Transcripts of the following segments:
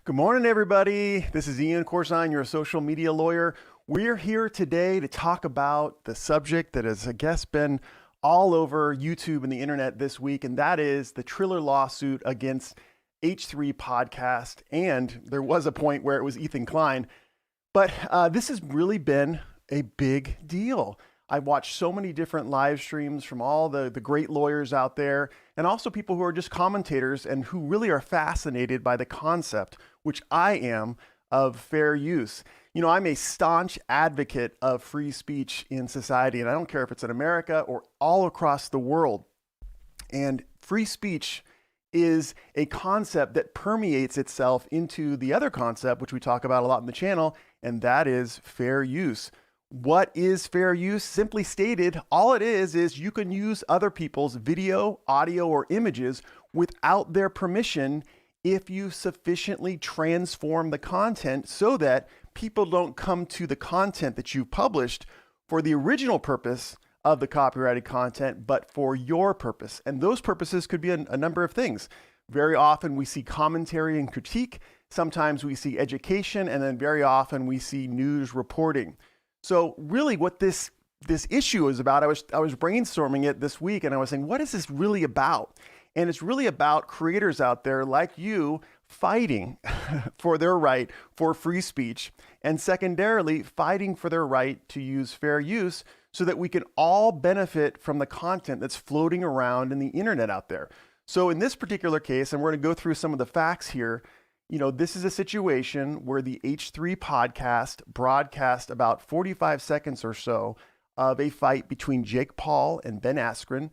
Good morning, everybody. This is Ian Corzine, your social media lawyer. We're here today to talk about the subject that has, I guess, been all over YouTube and the internet this week, and that is the TRILLER lawsuit against H3 Podcast. And there was a point where it was Ethan Klein, but this has really been a big deal. I've watched so many different live streams from all the great lawyers out there, and also people who are just commentators and who really are fascinated by the concept, which I am, of fair use. You know, I'm a staunch advocate of free speech in society, and I don't care if it's in America or all across the world. And free speech is a concept that permeates itself into the other concept, which we talk about a lot in the channel, and that is fair use. What is fair use? Simply stated, all it is you can use other people's video, audio, or images without their permission if you sufficiently transform the content so that people don't come to the content that you've published for the original purpose of the copyrighted content, but for your purpose. And those purposes could be a number of things. Very often we see commentary and critique. Sometimes we see education, and then very often we see news reporting. So really what this issue is about, I was brainstorming it this week, and I was saying, what is this really about? And it's really about creators out there like you fighting for their right for free speech, and secondarily fighting for their right to use fair use so that we can all benefit from the content that's floating around in the internet out there. So in this particular case, and we're going to go through some of the facts here, you know, this is a situation where the H3 podcast broadcast about 45 seconds or so of a fight between Jake Paul and Ben Askren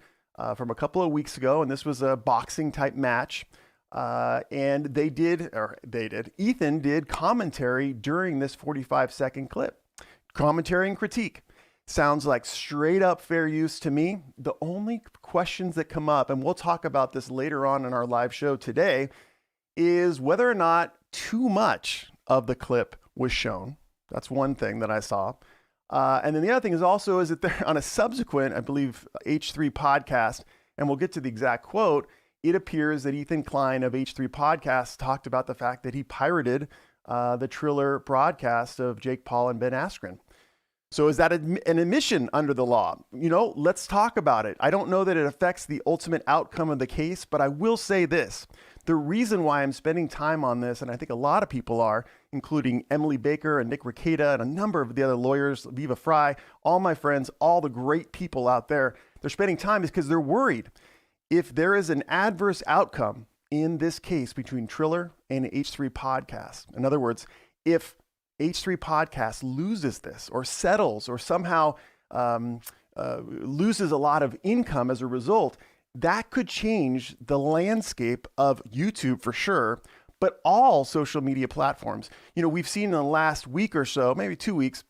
from a couple of weeks ago. And this was a boxing type match. And Ethan did commentary during this 45-second clip. Commentary and critique. Sounds like straight up fair use to me. The only questions that come up, and we'll talk about this later on in our live show today, is whether or not too much of the clip was shown. That's one thing that I saw. And then the other thing is also is that they're on a subsequent, I believe, H3 podcast, and we'll get to the exact quote, it appears that Ethan Klein of H3 Podcast talked about the fact that he pirated the TRILLER broadcast of Jake Paul and Ben Askren. So is that an admission under the law? You know, let's talk about it. I don't know that it affects the ultimate outcome of the case, but I will say this. The reason why I'm spending time on this, and I think a lot of people are, including Emily Baker and Nick Rekieta and a number of the other lawyers, Viva Fry, all my friends, all the great people out there, they're spending time is because they're worried. If there is an adverse outcome in this case between TRILLER and H3 Podcast, in other words, if H3 Podcast loses this or settles or somehow loses a lot of income as a result, that could change the landscape of YouTube for sure, but all social media platforms. You know, we've seen in the last week or so, maybe 2 weeks,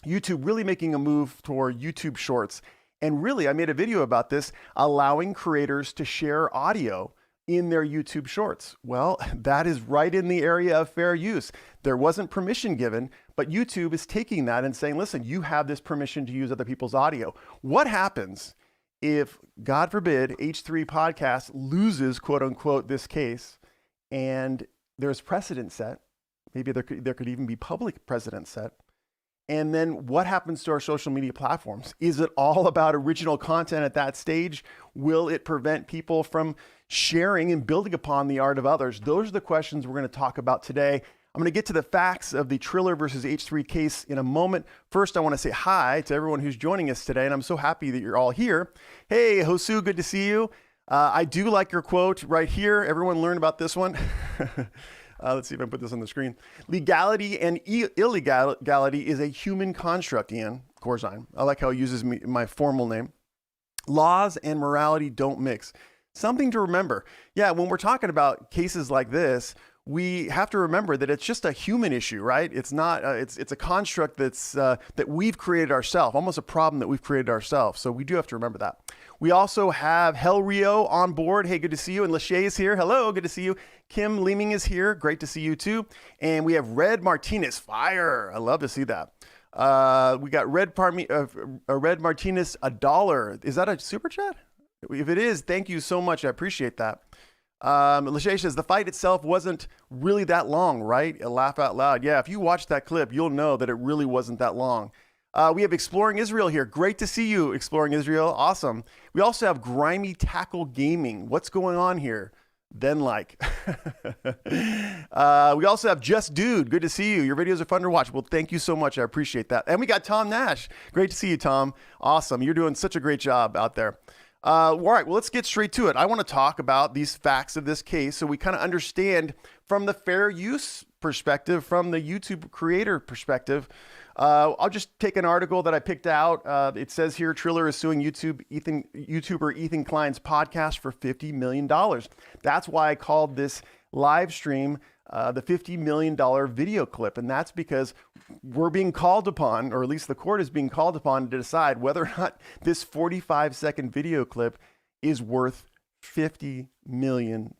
YouTube really making a move toward YouTube Shorts. And really, I made a video about this, allowing creators to share audio in their YouTube Shorts. Well, that is right in the area of fair use. There wasn't permission given, but YouTube is taking that and saying, listen, you have this permission to use other people's audio. What happens if, God forbid, H3 Podcast loses, quote unquote, this case, and there's precedent set? Maybe there could even be public precedent set. And then what happens to our social media platforms? Is it all about original content at that stage? Will it prevent people from sharing and building upon the art of others? Those are the questions we're going to talk about today. I'm going to get to the facts of the TRILLER versus H3 case in a moment. First, I want to say hi to everyone who's joining us today, and I'm so happy that you're all here. Hey, Hosu, good to see you. I do like your quote right here. Everyone learn about this one. Let's see if I can put this on the screen. Legality and illegality is a human construct, Ian Corzine. I like how he uses my formal name. Laws and morality don't mix. Something to remember. Yeah, when we're talking about cases like this, we have to remember that it's just a human issue, right? It's not. It's a construct that we've created ourselves, almost a problem that we've created ourselves. So we do have to remember that. We also have Hel Rio on board. Hey, good to see you. And Lachey is here. Hello, good to see you. Kim Leeming is here. Great to see you too. And we have Red Martinez. Fire. I love to see that. We got Red Martinez, $1. Is that a super chat? If it is, thank you so much. I appreciate that. Lachey says the fight itself wasn't really that long, right? A laugh out loud. Yeah, if you watch that clip, you'll know that it really wasn't that long. We have Exploring Israel here. Great to see you, Exploring Israel. Awesome. We also have Grimy Tackle Gaming. What's going on here? Then like. We also have Just Dude. Good to see you. Your videos are fun to watch. Well, thank you so much. I appreciate that. And we got Tom Nash. Great to see you, Tom. Awesome. You're doing such a great job out there. All right, well, let's get straight to it. I want to talk about these facts of this case so we kind of understand from the fair use perspective, from the YouTube creator perspective. I'll just take an article that I picked out. It says here, Triller is suing YouTuber Ethan Klein's podcast for $50 million. That's why I called this live stream the $50 million video clip. And that's because we're being called upon, or at least the court is being called upon to decide whether or not this 45-second video clip is worth $50 million.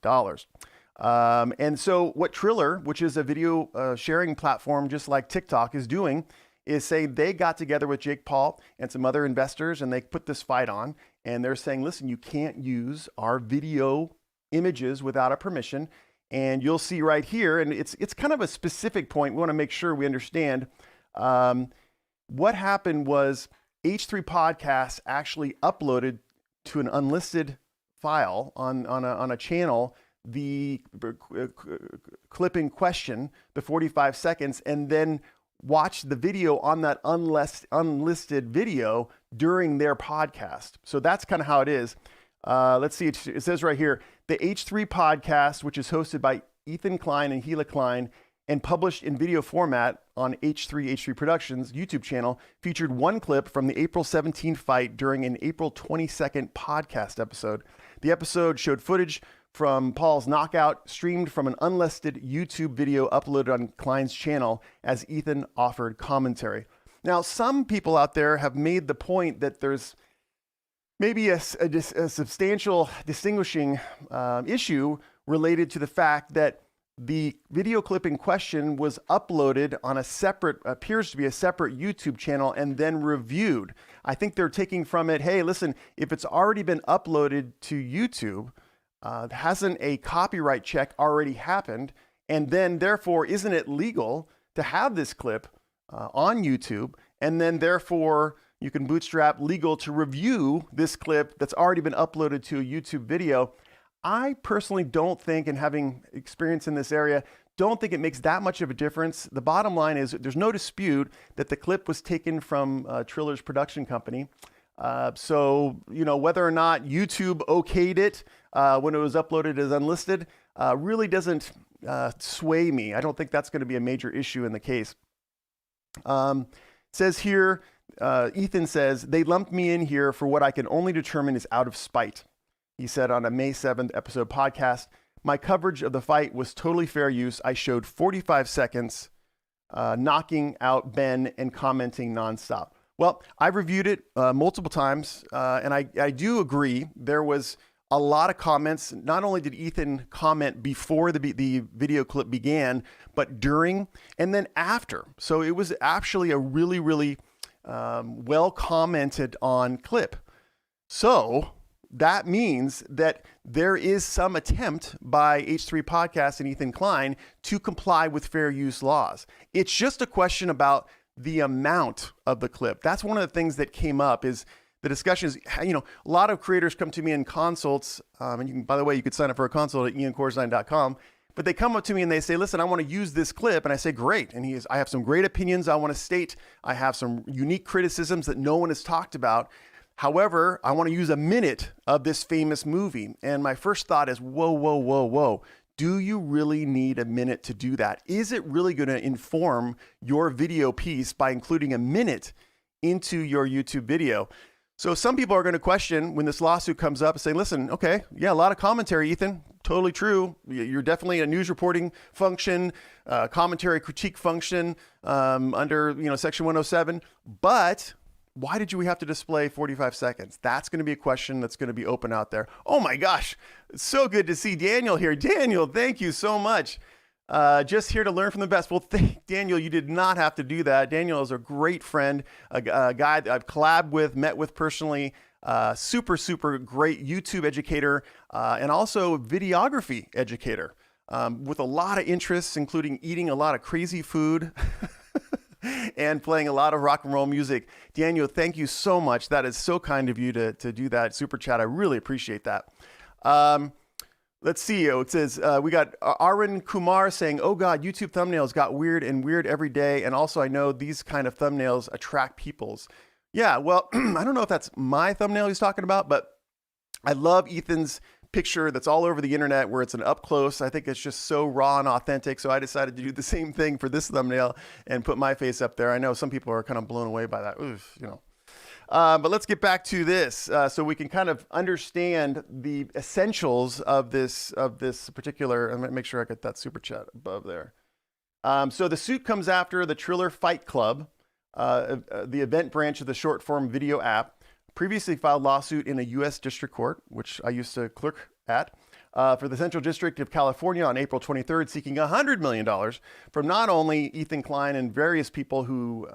And so what Triller, which is a video sharing platform just like TikTok, is doing is saying they got together with Jake Paul and some other investors and they put this fight on. And they're saying, listen, you can't use our video images without a permission. And you'll see right here, and it's kind of a specific point. We want to make sure we understand. What happened was H3 Podcasts actually uploaded to an unlisted file on a channel the clip in question, the 45 seconds, and then watched the video on that unlisted video during their podcast. So that's kind of how it is. Let's see, it says right here, the H3 podcast, which is hosted by Ethan Klein and Gila Klein and published in video format on H3 Productions YouTube channel, featured one clip from the April 17th fight during an April 22nd podcast episode. The episode showed footage from Paul's knockout streamed from an unlisted YouTube video uploaded on Klein's channel as Ethan offered commentary. Now, some people out there have made the point that there's maybe a substantial distinguishing issue related to the fact that the video clip in question was uploaded on appears to be a separate YouTube channel and then reviewed. I think they're taking from it, hey, listen, if it's already been uploaded to YouTube, hasn't a copyright check already happened? And then therefore, isn't it legal to have this clip on YouTube? And then therefore, you can bootstrap legal to review this clip that's already been uploaded to a YouTube video. I personally don't think, and having experience in this area, don't think it makes that much of a difference. The bottom line is there's no dispute that the clip was taken from Triller's production company. So, whether or not YouTube okayed it when it was uploaded as unlisted really doesn't sway me. I don't think that's going to be a major issue in the case. Says here, Ethan says, they lumped me in here for what I can only determine is out of spite. He said on a May 7th episode podcast, my coverage of the fight was totally fair use. I showed 45 seconds knocking out Ben and commenting nonstop. Well, I've reviewed it multiple times, and I do agree. There was a lot of comments. Not only did Ethan comment before the video clip began, but during and then after. So it was actually a really, really well commented on clip. So that means that there is some attempt by H3 Podcast and Ethan Klein to comply with fair use laws. It's just a question about the amount of the clip. That's one of the things that came up is the discussion is, a lot of creators come to me in consults, and you can, by the way, you could sign up for a consult at iancorzine.com, but they come up to me and they say, listen, I want to use this clip. And I say, great. And I have some great opinions I want to state. I have some unique criticisms that no one has talked about. However, I want to use a minute of this famous movie. And my first thought is, whoa. Do you really need a minute to do that? Is it really going to inform your video piece by including a minute into your YouTube video? So some people are going to question when this lawsuit comes up and say, listen, okay, yeah, a lot of commentary, Ethan, totally true. You're definitely a news reporting function, commentary critique function under Section 107, but why did we have to display 45 seconds? That's going to be a question that's going to be open out there. Oh my gosh, it's so good to see Daniel here. Daniel, thank you so much. Just here to learn from the best. Well, Daniel, you did not have to do that. Daniel is a great friend, a guy that I've collabed with, met with personally. super, super great YouTube educator and also videography educator with a lot of interests, including eating a lot of crazy food and playing a lot of rock and roll music. Daniel, thank you so much. That is so kind of you to do that super chat. I really appreciate that. Let's see. It says, we got Arun Kumar saying, oh God, YouTube thumbnails got weird and weird every day. And also I know these kind of thumbnails attract people's. Yeah, well, I don't know if that's my thumbnail he's talking about, but I love Ethan's picture that's all over the internet where it's an up close. I think it's just so raw and authentic. So I decided to do the same thing for this thumbnail and put my face up there. I know some people are kind of blown away by that. Oof, you know. But let's get back to this so we can kind of understand the essentials of this particular. I'm going to make sure I get that super chat above there. So the suit comes after the Triller Fight Club, the event branch of the short form video app, previously filed lawsuit in a U.S. district court, which I used to clerk at, for the Central District of California on April 23rd, seeking $100 million from not only Ethan Klein and various people who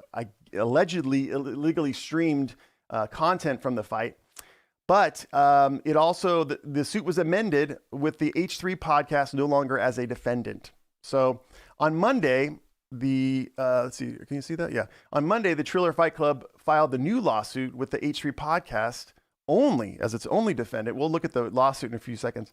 allegedly illegally streamed content from the fight, but it also, the suit was amended with the H3 podcast no longer as a defendant. So on Monday, let's see, can you see that? Yeah. On Monday, the Triller Fight Club filed the new lawsuit with the H3 podcast only as its only defendant. We'll look at the lawsuit in a few seconds.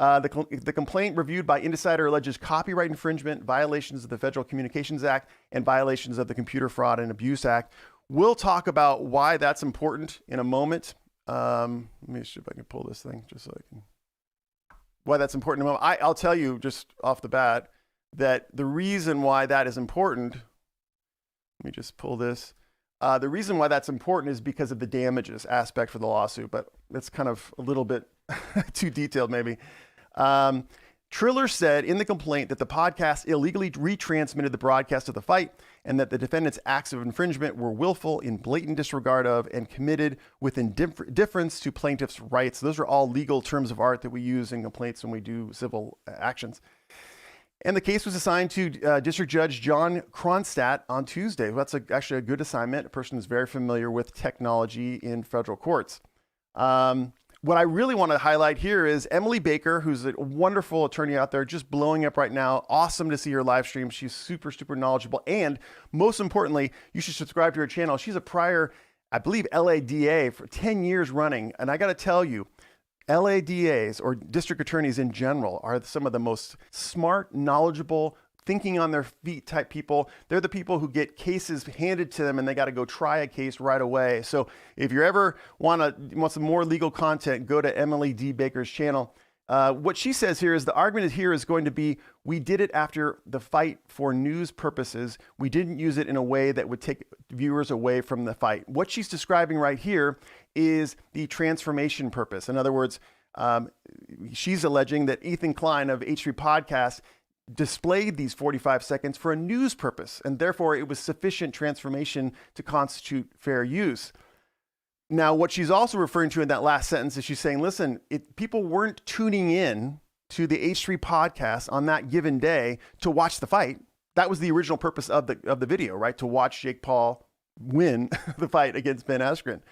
The complaint reviewed by Insider alleges copyright infringement, violations of the Federal Communications Act, and violations of the Computer Fraud and Abuse Act. We'll talk about why that's important in a moment. Let me see if I can pull this thing just so I can. Why that's important in a moment. I'll tell you just off the bat that the reason why that is important, let me just pull this. The reason why that's important is because of the damages aspect for the lawsuit, but it's kind of a little bit too detailed maybe. Triller said in the complaint that the podcast illegally retransmitted the broadcast of the fight and that the defendant's acts of infringement were willful, in blatant disregard of, and committed with indifference to plaintiff's rights. Those are all legal terms of art that we use in complaints when we do civil actions. And the case was assigned to District Judge John Kronstadt on Tuesday. That's actually a good assignment. A person who's very familiar with technology in federal courts. What I really want to highlight here is Emily Baker, who's a wonderful attorney out there, just blowing up right now. Awesome to see her live stream. She's super, super knowledgeable. And most importantly, you should subscribe to her channel. She's a prior, I believe, LADA for 10 years running. And I got to tell you, LADAs, or district attorneys in general, are some of the most smart, knowledgeable, thinking on their feet type people. They're the people who get cases handed to them and they got to go try a case right away. So if you ever want some more legal content, go to Emily D. Baker's channel. What she says here is the argument here is going to be, we did it after the fight for news purposes. We didn't use it in a way that would take viewers away from the fight. What she's describing right here is the transformation purpose. In other words, she's alleging that Ethan Klein of H3 Podcast displayed these 45 seconds for a news purpose, and therefore it was sufficient transformation to constitute fair use. Now, what she's also referring to in that last sentence is she's saying, listen, people weren't tuning in to the H3 podcast on that given day to watch the fight. That was the original purpose of the video, right? To watch Jake Paul win the fight against Ben Askren.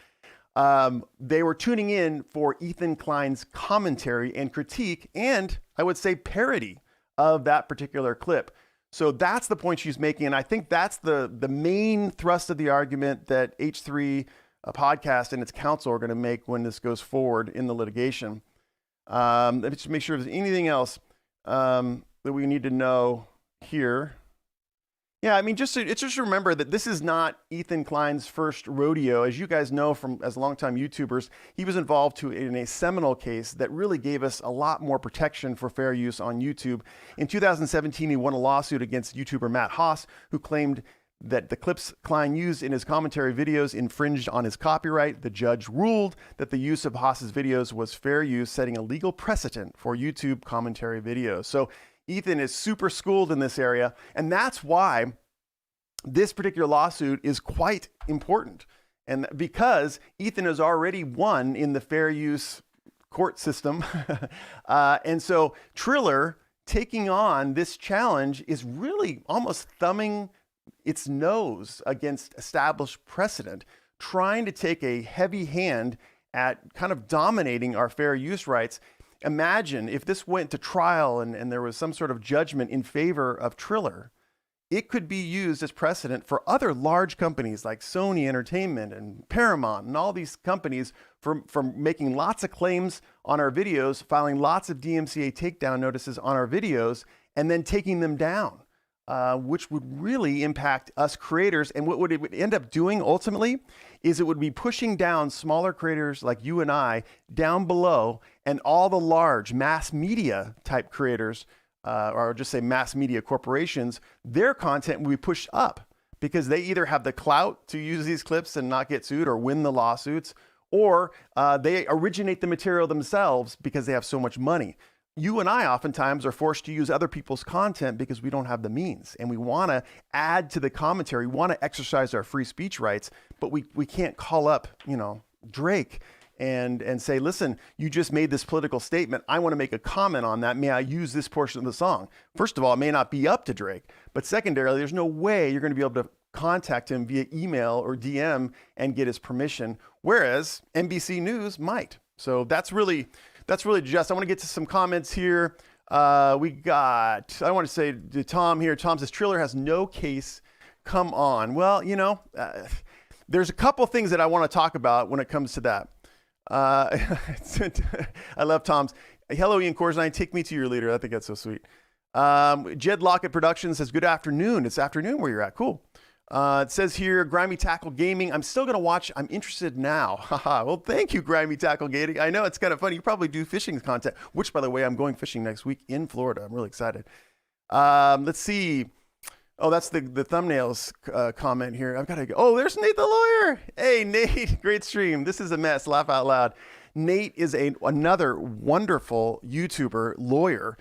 They were tuning in for Ethan Klein's commentary and critique, and I would say parody of that particular clip. So that's the point she's making. And I think that's the main thrust of the argument that H3 podcast and its counsel are going to make when this goes forward in the litigation. Let me just make sure if there's anything else that we need to know here. Yeah, I mean, just remember that this is not Ethan Klein's first rodeo. As you guys know from as longtime YouTubers, he was involved in a seminal case that really gave us a lot more protection for fair use on YouTube. In 2017, he won a lawsuit against YouTuber Matt Haas, who claimed that the clips Klein used in his commentary videos infringed on his copyright. The judge ruled that the use of Haas's videos was fair use, setting a legal precedent for YouTube commentary videos. So Ethan is super schooled in this area, and that's why this particular lawsuit is quite important. And because Ethan has already won in the fair use court system. And so Triller taking on this challenge is really almost thumbing its nose against established precedent, trying to take a heavy hand at kind of dominating our fair use rights. Imagine if this went to trial and there was some sort of judgment in favor of Triller. It could be used as precedent for other large companies like Sony Entertainment and Paramount and all these companies for making lots of claims on our videos, filing lots of DMCA takedown notices on our videos, and then taking them down, which would really impact us creators. And what it would end up doing ultimately is it would be pushing down smaller creators like you and I down below, and all the large mass media type creators, or just say mass media corporations, their content will be pushed up because they either have the clout to use these clips and not get sued or win the lawsuits, or they originate the material themselves because they have so much money. You and I oftentimes are forced to use other people's content because we don't have the means, and we want to add to the commentary. We want to exercise our free speech rights, but we can't call up, Drake and say, listen, you just made this political statement. I want to make a comment on that. May I use this portion of the song? First of all, it may not be up to Drake, but secondarily, there's no way you're going to be able to contact him via email or DM and get his permission, whereas NBC News might. So that's really just, I want to get to some comments here. I want to say to Tom here, Tom says, Triller has no case. Come on. Well, there's a couple things that I want to talk about when it comes to that. I love Tom's. Hello, Ian Corzine. Take me to your leader. I think that's so sweet. Jed Lockett Productions says, good afternoon. It's afternoon where you're at. Cool. It says here, Grimy Tackle Gaming. I'm still going to watch. I'm interested now. Well, thank you, Grimy Tackle Gaming. I know it's kind of funny. You probably do fishing content, which, by the way, I'm going fishing next week in Florida. I'm really excited. Let's see. Oh, that's the thumbnails comment here. I've got to go. Oh, there's Nate the lawyer. Hey, Nate. Great stream. This is a mess. Laugh out loud. Nate is another wonderful YouTuber lawyer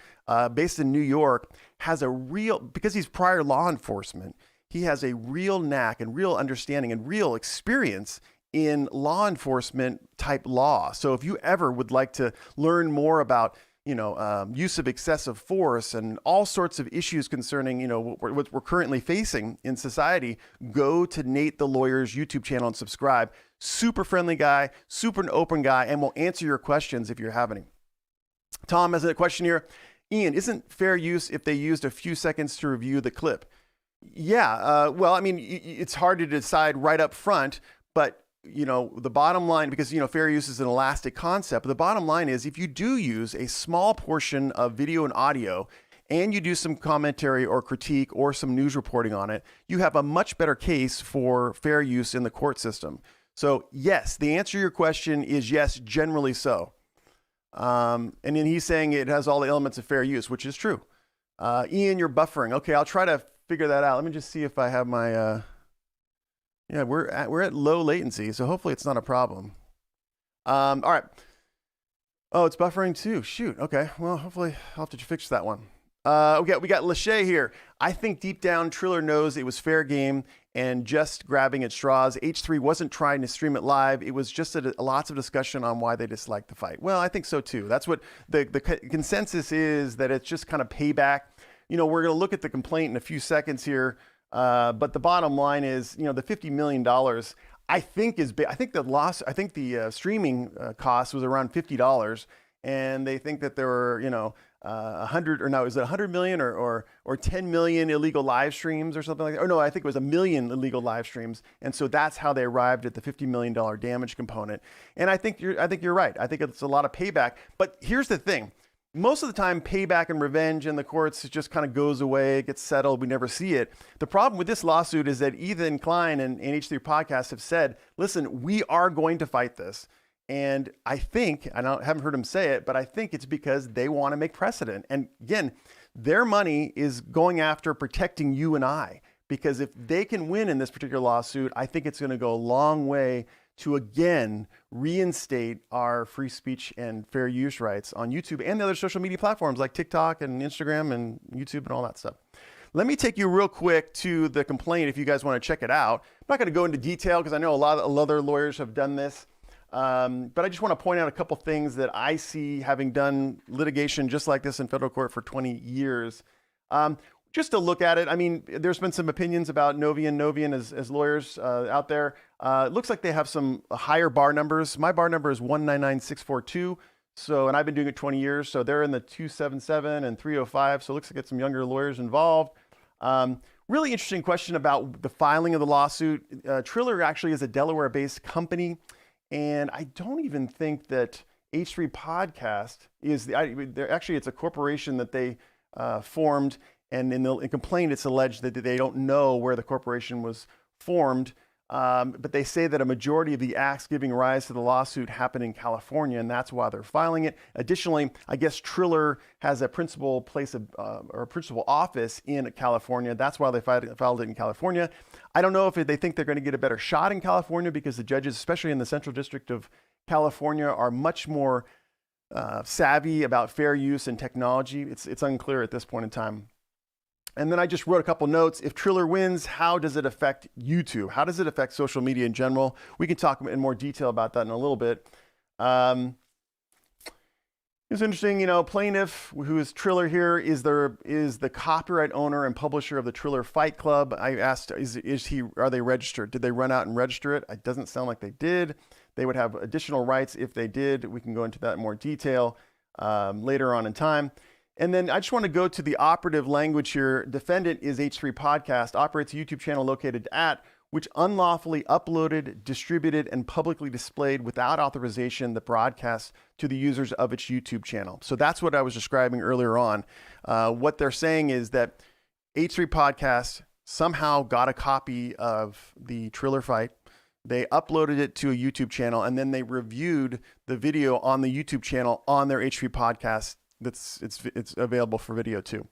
based in New York. Because he's prior law enforcement, he has a real knack and real understanding and real experience in law enforcement type law. So if you ever would like to learn more about use of excessive force and all sorts of issues concerning, what we're currently facing in society, go to Nate the Lawyer's YouTube channel and subscribe. Super friendly guy, super open guy, and will answer your questions if you have any. Tom has a question here. Ian, isn't fair use if they used a few seconds to review the clip? Yeah, well, I mean, it's hard to decide right up front, but the bottom line, because, fair use is an elastic concept. But the bottom line is if you do use a small portion of video and audio and you do some commentary or critique or some news reporting on it, you have a much better case for fair use in the court system. So yes, the answer to your question is yes, generally so. And then he's saying it has all the elements of fair use, which is true. Ian, you're buffering. Okay, I'll try to figure that out. Let me just see if I have my... Yeah, we're at low latency, so hopefully it's not a problem. All right. Oh, it's buffering too. Shoot. Okay. Well, hopefully I'll have to fix that one. Okay, we got Lachey here. I think deep down Triller knows it was fair game and just grabbing at straws. H3 wasn't trying to stream it live. It was just lots of discussion on why they disliked the fight. Well, I think so too. That's what the consensus is, that it's just kind of payback. We're going to look at the complaint in a few seconds here. But the bottom line is, the $50 million, I think the streaming cost was around $50, and they think that there were, 100 million or 10 million illegal live streams or something like that. Or no, I think it was 1 million illegal live streams. And so that's how they arrived at the $50 million damage component. And I think you're right. I think it's a lot of payback. But here's the thing. Most of the time, payback and revenge in the courts, it just kind of goes away, it gets settled, we never see it. The problem with this lawsuit is that Ethan Klein and H3 Podcast have said, listen, we are going to fight this. And I think, haven't heard him say it, but I think it's because they want to make precedent. And again, their money is going after protecting you and I, because if they can win in this particular lawsuit, I think it's going to go a long way to again reinstate our free speech and fair use rights on YouTube and the other social media platforms like TikTok and Instagram and YouTube and all that stuff. Let me take you real quick to the complaint if you guys want to check it out. I'm not going to go into detail because I know a lot of other lawyers have done this, but I just want to point out a couple things that I see, having done litigation just like this in federal court for 20 years. just to look at it. I mean, there's been some opinions about Novian as lawyers out there. It looks like they have some higher bar numbers. My bar number is 199642. So, and I've been doing it 20 years. So they're in the 277 and 305. So it looks like it's some younger lawyers involved. Really interesting question about the filing of the lawsuit. Triller actually is a Delaware-based company. And I don't even think that H3 Podcast is actually, it's a corporation that they formed. And in the complaint, it's alleged that they don't know where the corporation was formed. But they say that a majority of the acts giving rise to the lawsuit happened in California, and that's why they're filing it. Additionally, I guess Triller has a principal office in California. That's why they filed it in California. I don't know if they think they're going to get a better shot in California because the judges, especially in the Central District of California, are much more savvy about fair use and technology. It's unclear at this point in time. And then I just wrote a couple notes. If Triller wins, how does it affect YouTube? How does it affect social media in general? We can talk in more detail about that in a little bit. It's interesting, plaintiff, who is Triller here, is the copyright owner and publisher of the Triller Fight Club. I asked, are they registered? Did they run out and register it? It doesn't sound like they did. They would have additional rights if they did. We can go into that in more detail later on in time. And then I just want to go to the operative language here. Defendant is H3 Podcast, operates a YouTube channel located at, which unlawfully uploaded, distributed, and publicly displayed without authorization the broadcast to the users of its YouTube channel. So that's what I was describing earlier on. What they're saying is that H3 Podcast somehow got a copy of the Triller fight. They uploaded it to a YouTube channel, and then they reviewed the video on the YouTube channel on their H3 Podcast. It's available for video too.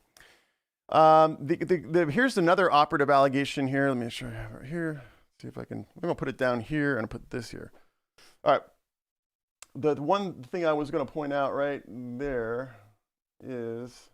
Here's another operative allegation here. Let me show you right here. See if I can. I'm gonna put it down here and put this here. All right. The one thing I was gonna point out right there is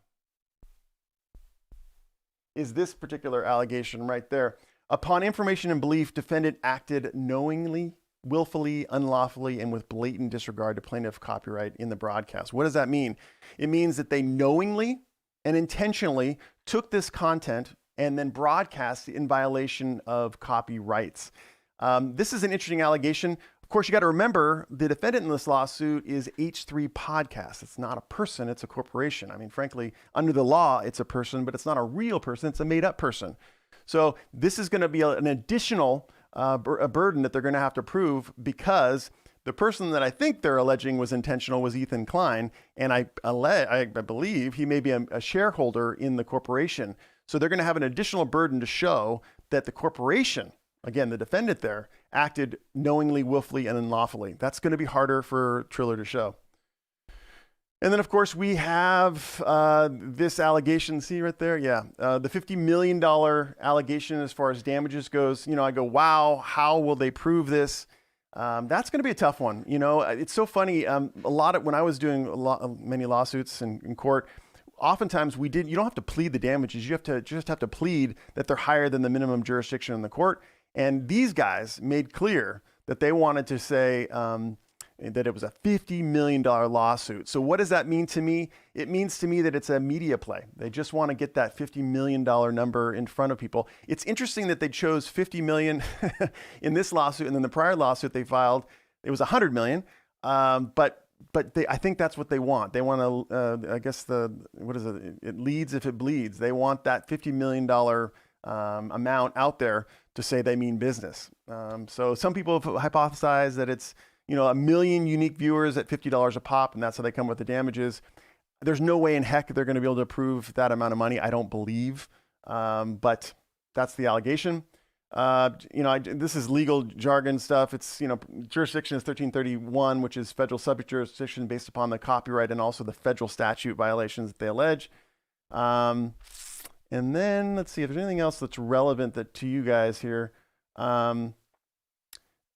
this particular allegation right there. Upon information and belief, defendant acted knowingly, willfully, unlawfully, and with blatant disregard to plaintiff copyright in the broadcast. What does that mean? It means that they knowingly and intentionally took this content and then broadcast it in violation of copyrights. This is an interesting allegation. Of course, you got to remember the defendant in this lawsuit is H3 Podcast. It's not a person, it's a corporation. I mean, frankly, under the law, it's a person, but it's not a real person, it's a made up person. So this is going to be an additional a burden that they're going to have to prove, because the person that I think they're alleging was intentional was Ethan Klein, and I believe he may be a shareholder in the corporation. So they're going to have an additional burden to show that the corporation, again, the defendant there, acted knowingly, willfully, and unlawfully. That's going to be harder for Triller to show. And then, of course, we have this allegation. See right there? Yeah. The $50 million allegation as far as damages goes. I go, wow, how will they prove this? That's going to be a tough one. It's so funny. When I was doing many lawsuits in court, oftentimes you don't have to plead the damages. You just have to plead that they're higher than the minimum jurisdiction in the court. And these guys made clear that they wanted to say, that it was a $50 million lawsuit. So what does that mean to me? It means to me that it's a media play. They just want to get that $50 million number in front of people. It's interesting that they chose $50 million in this lawsuit, and then the prior lawsuit they filed, it was $100 million. But I think that's what they want. They want to, I guess what is it? It leads if it bleeds. They want that $50 million amount out there to say they mean business. So some people have hypothesized that it's, 1 million unique viewers at $50 a pop, and that's how they come with the damages. There's no way in heck they're going to be able to prove that amount of money. I don't believe, but that's the allegation. This is legal jargon stuff. It's, jurisdiction is 1331, which is federal subject jurisdiction based upon the copyright and also the federal statute violations that they allege. And then let's see if there's anything else that's relevant to you guys here.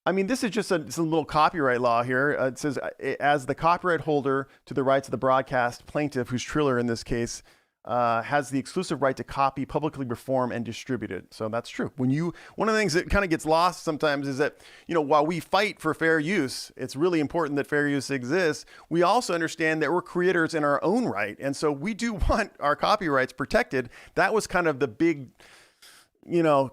This is just it's a little copyright law here. It says, as the copyright holder to the rights of the broadcast plaintiff, who's Triller in this case, has the exclusive right to copy, publicly perform, and distribute it. So that's true. One of the things that kind of gets lost sometimes is that, while we fight for fair use, it's really important that fair use exists. We also understand that we're creators in our own right. And so we do want our copyrights protected. That was kind of the big,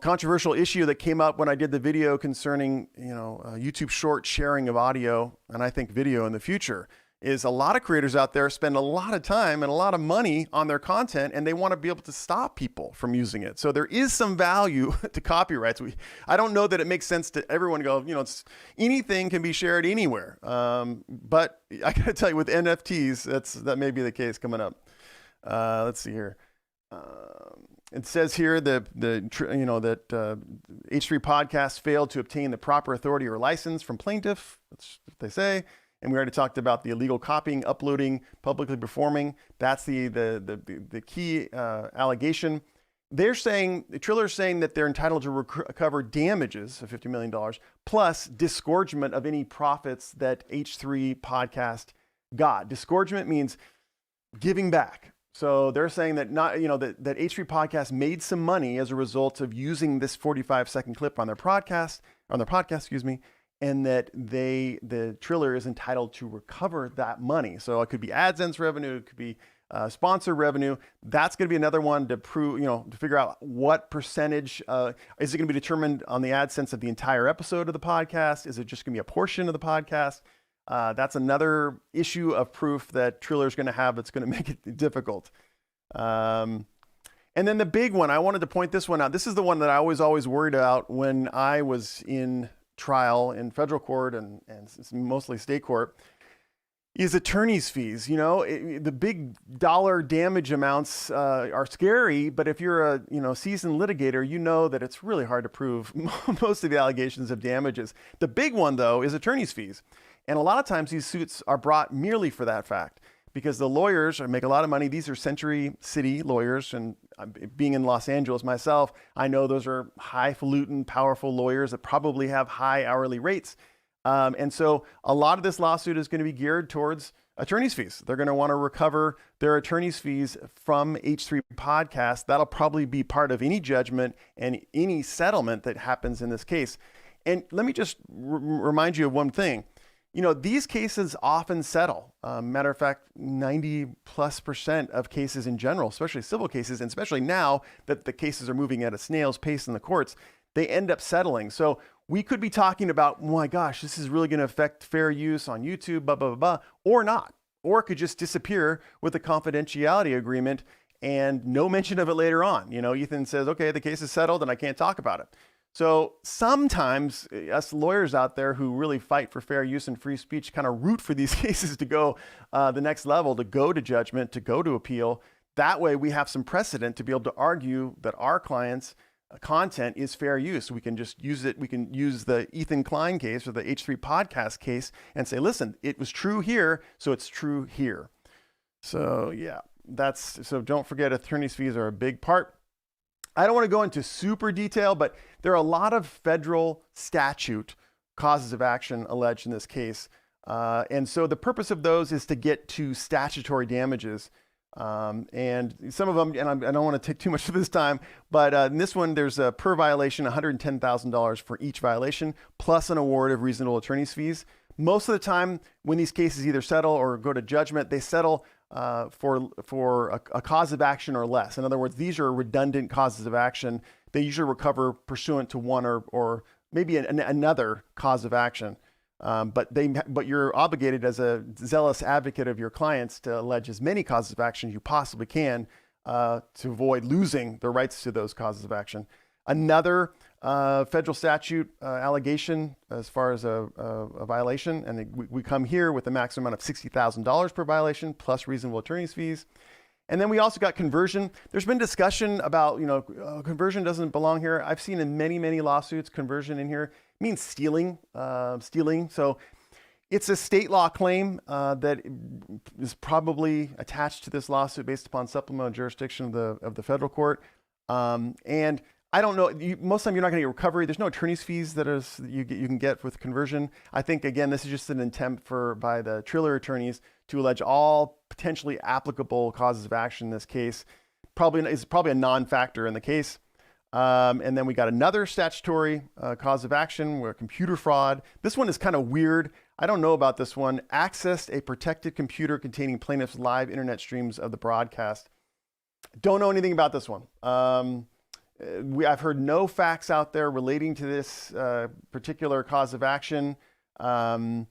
controversial issue that came up when I did the video concerning, YouTube short sharing of audio, and I think video in the future. Is a lot of creators out there spend a lot of time and a lot of money on their content, and they want to be able to stop people from using it. So there is some value to copyrights. I don't know that it makes sense to everyone to go, anything can be shared anywhere. But I got to tell you, with NFTs, that may be the case coming up. Let's see here. It says here that H3 Podcast failed to obtain the proper authority or license from plaintiff. That's what they say. And we already talked about the illegal copying, uploading, publicly performing. That's the key allegation. TRILLER is saying that they're entitled to recover damages of $50 million plus disgorgement of any profits that H3 Podcast got. Disgorgement means giving back. So they're saying that that H3 Podcast made some money as a result of using this 45-second clip on their podcast, and that the TRILLER is entitled to recover that money. So it could be AdSense revenue, it could be sponsor revenue. That's going to be another one to prove, to figure out what percentage. Is it going to be determined on the AdSense of the entire episode of the podcast? Is it just going to be a portion of the podcast? That's another issue of proof that TRILLER is going to have that's going to make it difficult. And then the big one, I wanted to point this one out. This is the one that I was always worried about when I was in trial in federal court and mostly state court, is attorney's fees. The big dollar damage amounts are scary, but if you're a seasoned litigator, you know that it's really hard to prove most of the allegations of damages. The big one, though, is attorney's fees. And a lot of times these suits are brought merely for that fact, because the lawyers make a lot of money. These are Century City lawyers, and being in Los Angeles myself, I know those are highfalutin, powerful lawyers that probably have high hourly rates. And so a lot of this lawsuit is going to be geared towards attorney's fees. They're going to want to recover their attorney's fees from H3 Podcast. That'll probably be part of any judgment and any settlement that happens in this case. And let me just remind you of one thing. These cases often settle. Matter of fact, 90+% of cases in general, especially civil cases, and especially now that the cases are moving at a snail's pace in the courts, they end up settling. So we could be talking about, oh my gosh, this is really going to affect fair use on YouTube, blah, blah, blah, blah, or not. Or it could just disappear with a confidentiality agreement and no mention of it later on. Ethan says, okay, the case is settled and I can't talk about it. So sometimes us lawyers out there who really fight for fair use and free speech kind of root for these cases to go the next level, to go to judgment, to go to appeal. That way we have some precedent to be able to argue that our clients' content is fair use. We can just use it. We can use the Ethan Klein case or the H3 Podcast case and say, listen, it was true here, so it's true here. So yeah, so don't forget, attorney's fees are a big part. I don't want to go into super detail, but there are a lot of federal statute causes of action alleged in this case. And so the purpose of those is to get to statutory damages. And some of them, and I don't want to take too much of this time, but in this one, there's a per violation, $110,000 for each violation, plus an award of reasonable attorney's fees. Most of the time, when these cases either settle or go to judgment, they settle for a cause of action or less. In other words, these are redundant causes of action. They usually recover pursuant to one or maybe another cause of action. But you're obligated as a zealous advocate of your clients to allege as many causes of action as you possibly can to avoid losing the rights to those causes of action. Another federal statute allegation as far as a violation, and we come here with a maximum amount of $60,000 per violation plus reasonable attorney's fees. And then we also got conversion. There's been discussion about, conversion doesn't belong here. I've seen in many, many lawsuits, conversion in here means stealing. So it's a state law claim that is probably attached to this lawsuit based upon supplemental jurisdiction of the federal court. And I don't know. Most of the time, you're not going to get recovery. There's no attorney's fees that you can get with conversion. I think again, this is just an attempt by the TRILLER attorneys to allege all potentially applicable causes of action in this case. Is probably a non-factor in the case. And then we got another statutory cause of action where computer fraud. This one is kind of weird. I don't know about this one. Accessed a protected computer containing plaintiff's live internet streams of the broadcast. Don't know anything about this one. I've heard no facts out there relating to this particular cause of action. I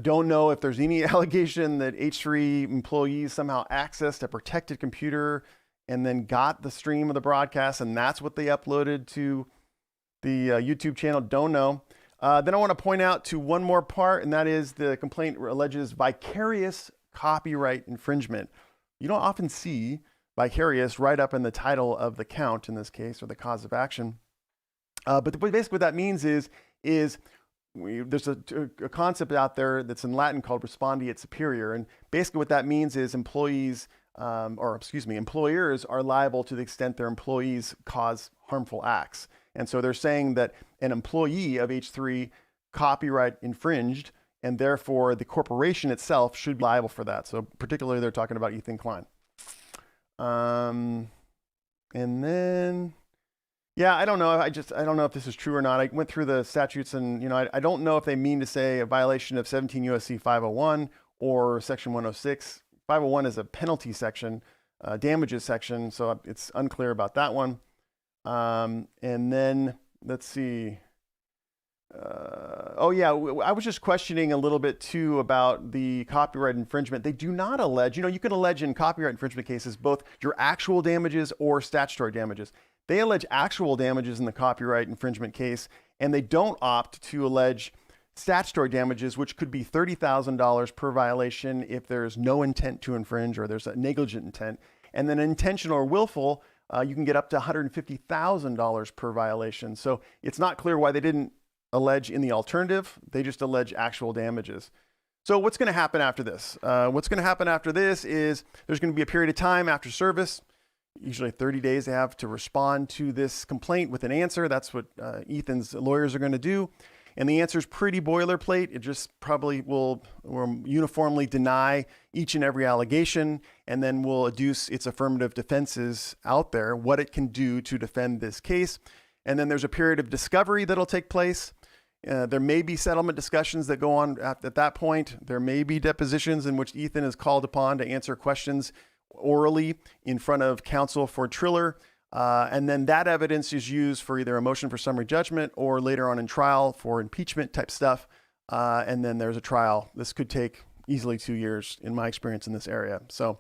don't know if there's any allegation that H3 employees somehow accessed a protected computer and then got the stream of the broadcast, and that's what they uploaded to the YouTube channel. Don't know. Then I want to point out to one more part, and that is the complaint alleges vicarious copyright infringement. You don't often see vicarious right up in the title of the count in this case, or the cause of action. But basically what that means is there's a concept out there that's in Latin called respondeat superior. And basically what that means is employers are liable to the extent their employees cause harmful acts. And so they're saying that an employee of H3 copyright infringed, and therefore the corporation itself should be liable for that. So particularly they're talking about Ethan Klein. And then, yeah, I don't know. I don't know if this is true or not. I went through the statutes and, I don't know if they mean to say a violation of 17 U.S.C. 501 or section 106. 501 is a penalty section, damages section. So it's unclear about that one. And then let's see. I was just questioning a little bit too about the copyright infringement. They do not allege, you can allege in copyright infringement cases both your actual damages or statutory damages. They allege actual damages in the copyright infringement case, and they don't opt to allege statutory damages, which could be $30,000 per violation if there's no intent to infringe or there's a negligent intent. And then intentional or willful, you can get up to $150,000 per violation. So it's not clear why they didn't allege in the alternative. They just allege actual damages. So what's going to happen after this? What's going to happen after this is there's going to be a period of time after service, usually 30 days they have to respond to this complaint with an answer. That's what Ethan's lawyers are going to do. And the answer is pretty boilerplate. It just probably will uniformly deny each and every allegation, and then will adduce its affirmative defenses out there, what it can do to defend this case. And then there's a period of discovery that'll take place. There may be settlement discussions that go on at that point. There may be depositions in which Ethan is called upon to answer questions orally in front of counsel for TRILLER. And then that evidence is used for either a motion for summary judgment or later on in trial for impeachment type stuff. And then there's a trial. This could take easily 2 years in my experience in this area. So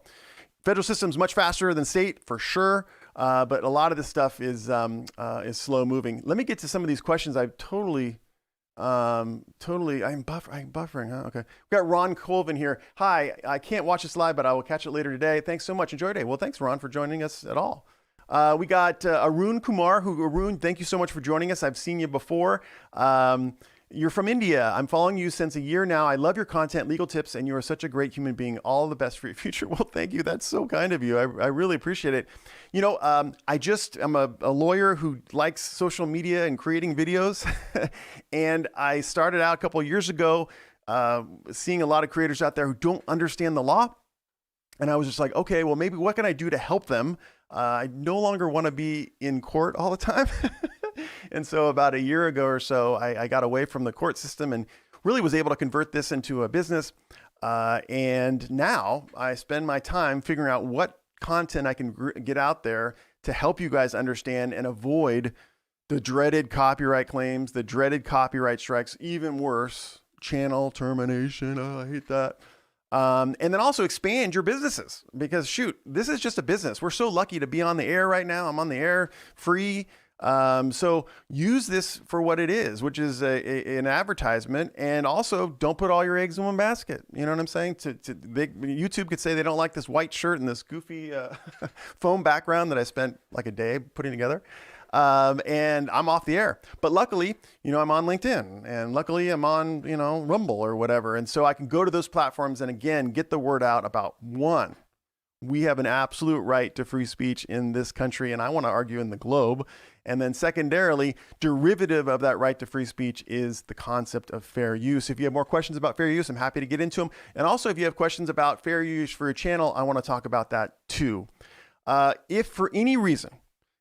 federal system's much faster than state for sure. But a lot of this stuff is slow moving. Let me get to some of these questions. I'm buffering, huh? Okay. We got Ron Colvin here. Hi, I can't watch this live, but I will catch it later today. Thanks so much. Enjoy your day. Well, thanks, Ron, for joining us at all. We got Arun Kumar, Arun, thank you so much for joining us. I've seen you before. You're from India. I'm following you since a year now. I love your content, legal tips, and you are such a great human being. All the best for your future. Well, thank you. That's so kind of you. I really appreciate it. I'm a lawyer who likes social media and creating videos. And I started out a couple of years ago seeing a lot of creators out there who don't understand the law. And I was just like, okay, well, maybe what can I do to help them? I no longer want to be in court all the time. And so about a year ago or so, I got away from the court system and really was able to convert this into a business. And now I spend my time figuring out what content I can get out there to help you guys understand and avoid the dreaded copyright claims, the dreaded copyright strikes, even worse, channel termination. Oh, I hate that. And then also expand your businesses because shoot, this is just a business. We're so lucky to be on the air right now. I'm on the air free. So use this for what it is, which is an advertisement, and also don't put all your eggs in one basket. You know what I'm saying? YouTube could say they don't like this white shirt and this goofy foam background that I spent like a day putting together. And I'm off the air, but luckily, I'm on LinkedIn, and luckily I'm on, Rumble or whatever. And so I can go to those platforms and again, get the word out about one we have an absolute right to free speech in this country, and I want to argue in the globe. And then secondarily, derivative of that right to free speech is the concept of fair use. If you have more questions about fair use, I'm happy to get into them. And also, if you have questions about fair use for your channel, I want to talk about that too. If for any reason,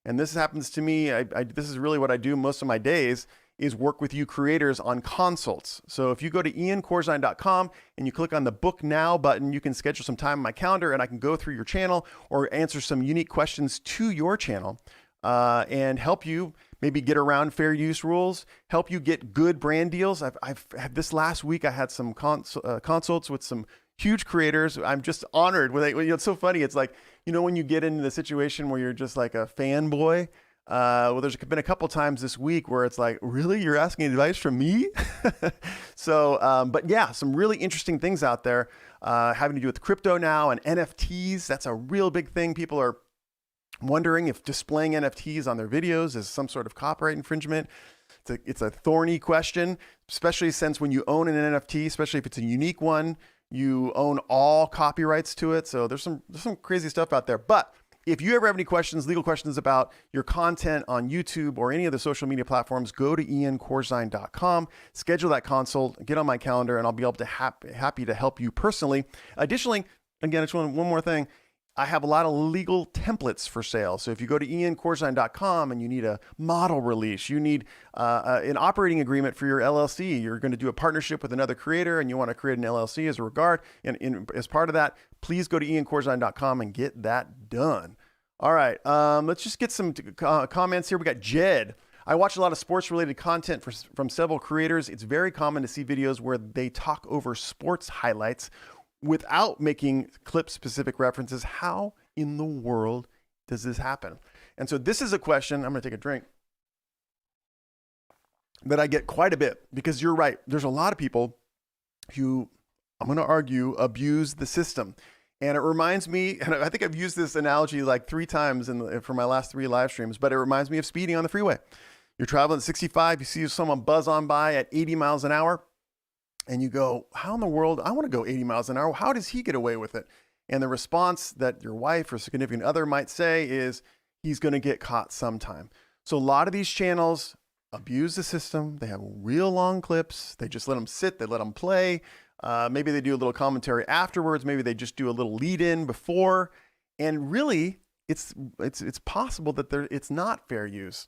and this happens to me, this is really what I do most of my days, is work with you creators on consults. So if you go to iancorzine.com and you click on the Book Now button, you can schedule some time in my calendar and I can go through your channel or answer some unique questions to your channel and help you maybe get around fair use rules, help you get good brand deals. I've had this last week, I had some consults with some huge creators. I'm just honored. It's so funny. It's like, when you get into the situation where you're just like a fanboy. Well, there's been a couple times this week where it's like, really, you're asking advice from me? So, but yeah, some really interesting things out there having to do with crypto now and NFTs. That's a real big thing. People are wondering if displaying NFTs on their videos is some sort of copyright infringement. It's a thorny question, especially since when you own an NFT, especially if it's a unique one, you own all copyrights to it. So there's some crazy stuff out there. But if you ever have any questions, legal questions about your content on YouTube or any of the social media platforms, go to iancorzine.com, schedule that consult, get on my calendar, and I'll be able to happy to help you personally. Additionally, again, just one more thing. I have a lot of legal templates for sale. So if you go to iancorzine.com and you need a model release, you need an operating agreement for your LLC, you're going to do a partnership with another creator and you want to create an LLC as a regard, and as part of that, please go to iancorzine.com and get that done. All right, let's just get some comments here. We got Jed. I watch a lot of sports-related content from several creators. It's very common to see videos where they talk over sports highlights without making clip-specific references. How in the world does this happen? And so this is a question, I'm gonna take a drink, that I get quite a bit, because you're right, there's a lot of people who, I'm gonna argue, abuse the system. And it reminds me, and I think I've used this analogy like 3 times for my last 3 live streams, but it reminds me of speeding on the freeway. You're traveling at 65, you see someone buzz on by at 80 miles an hour, and you go, how in the world, I want to go 80 miles an hour. How does he get away with it? And the response that your wife or significant other might say is, he's going to get caught sometime. So a lot of these channels abuse the system. They have real long clips. They just let them sit. They let them play. Maybe they do a little commentary afterwards. Maybe they just do a little lead in before. And really, it's possible that it's not fair use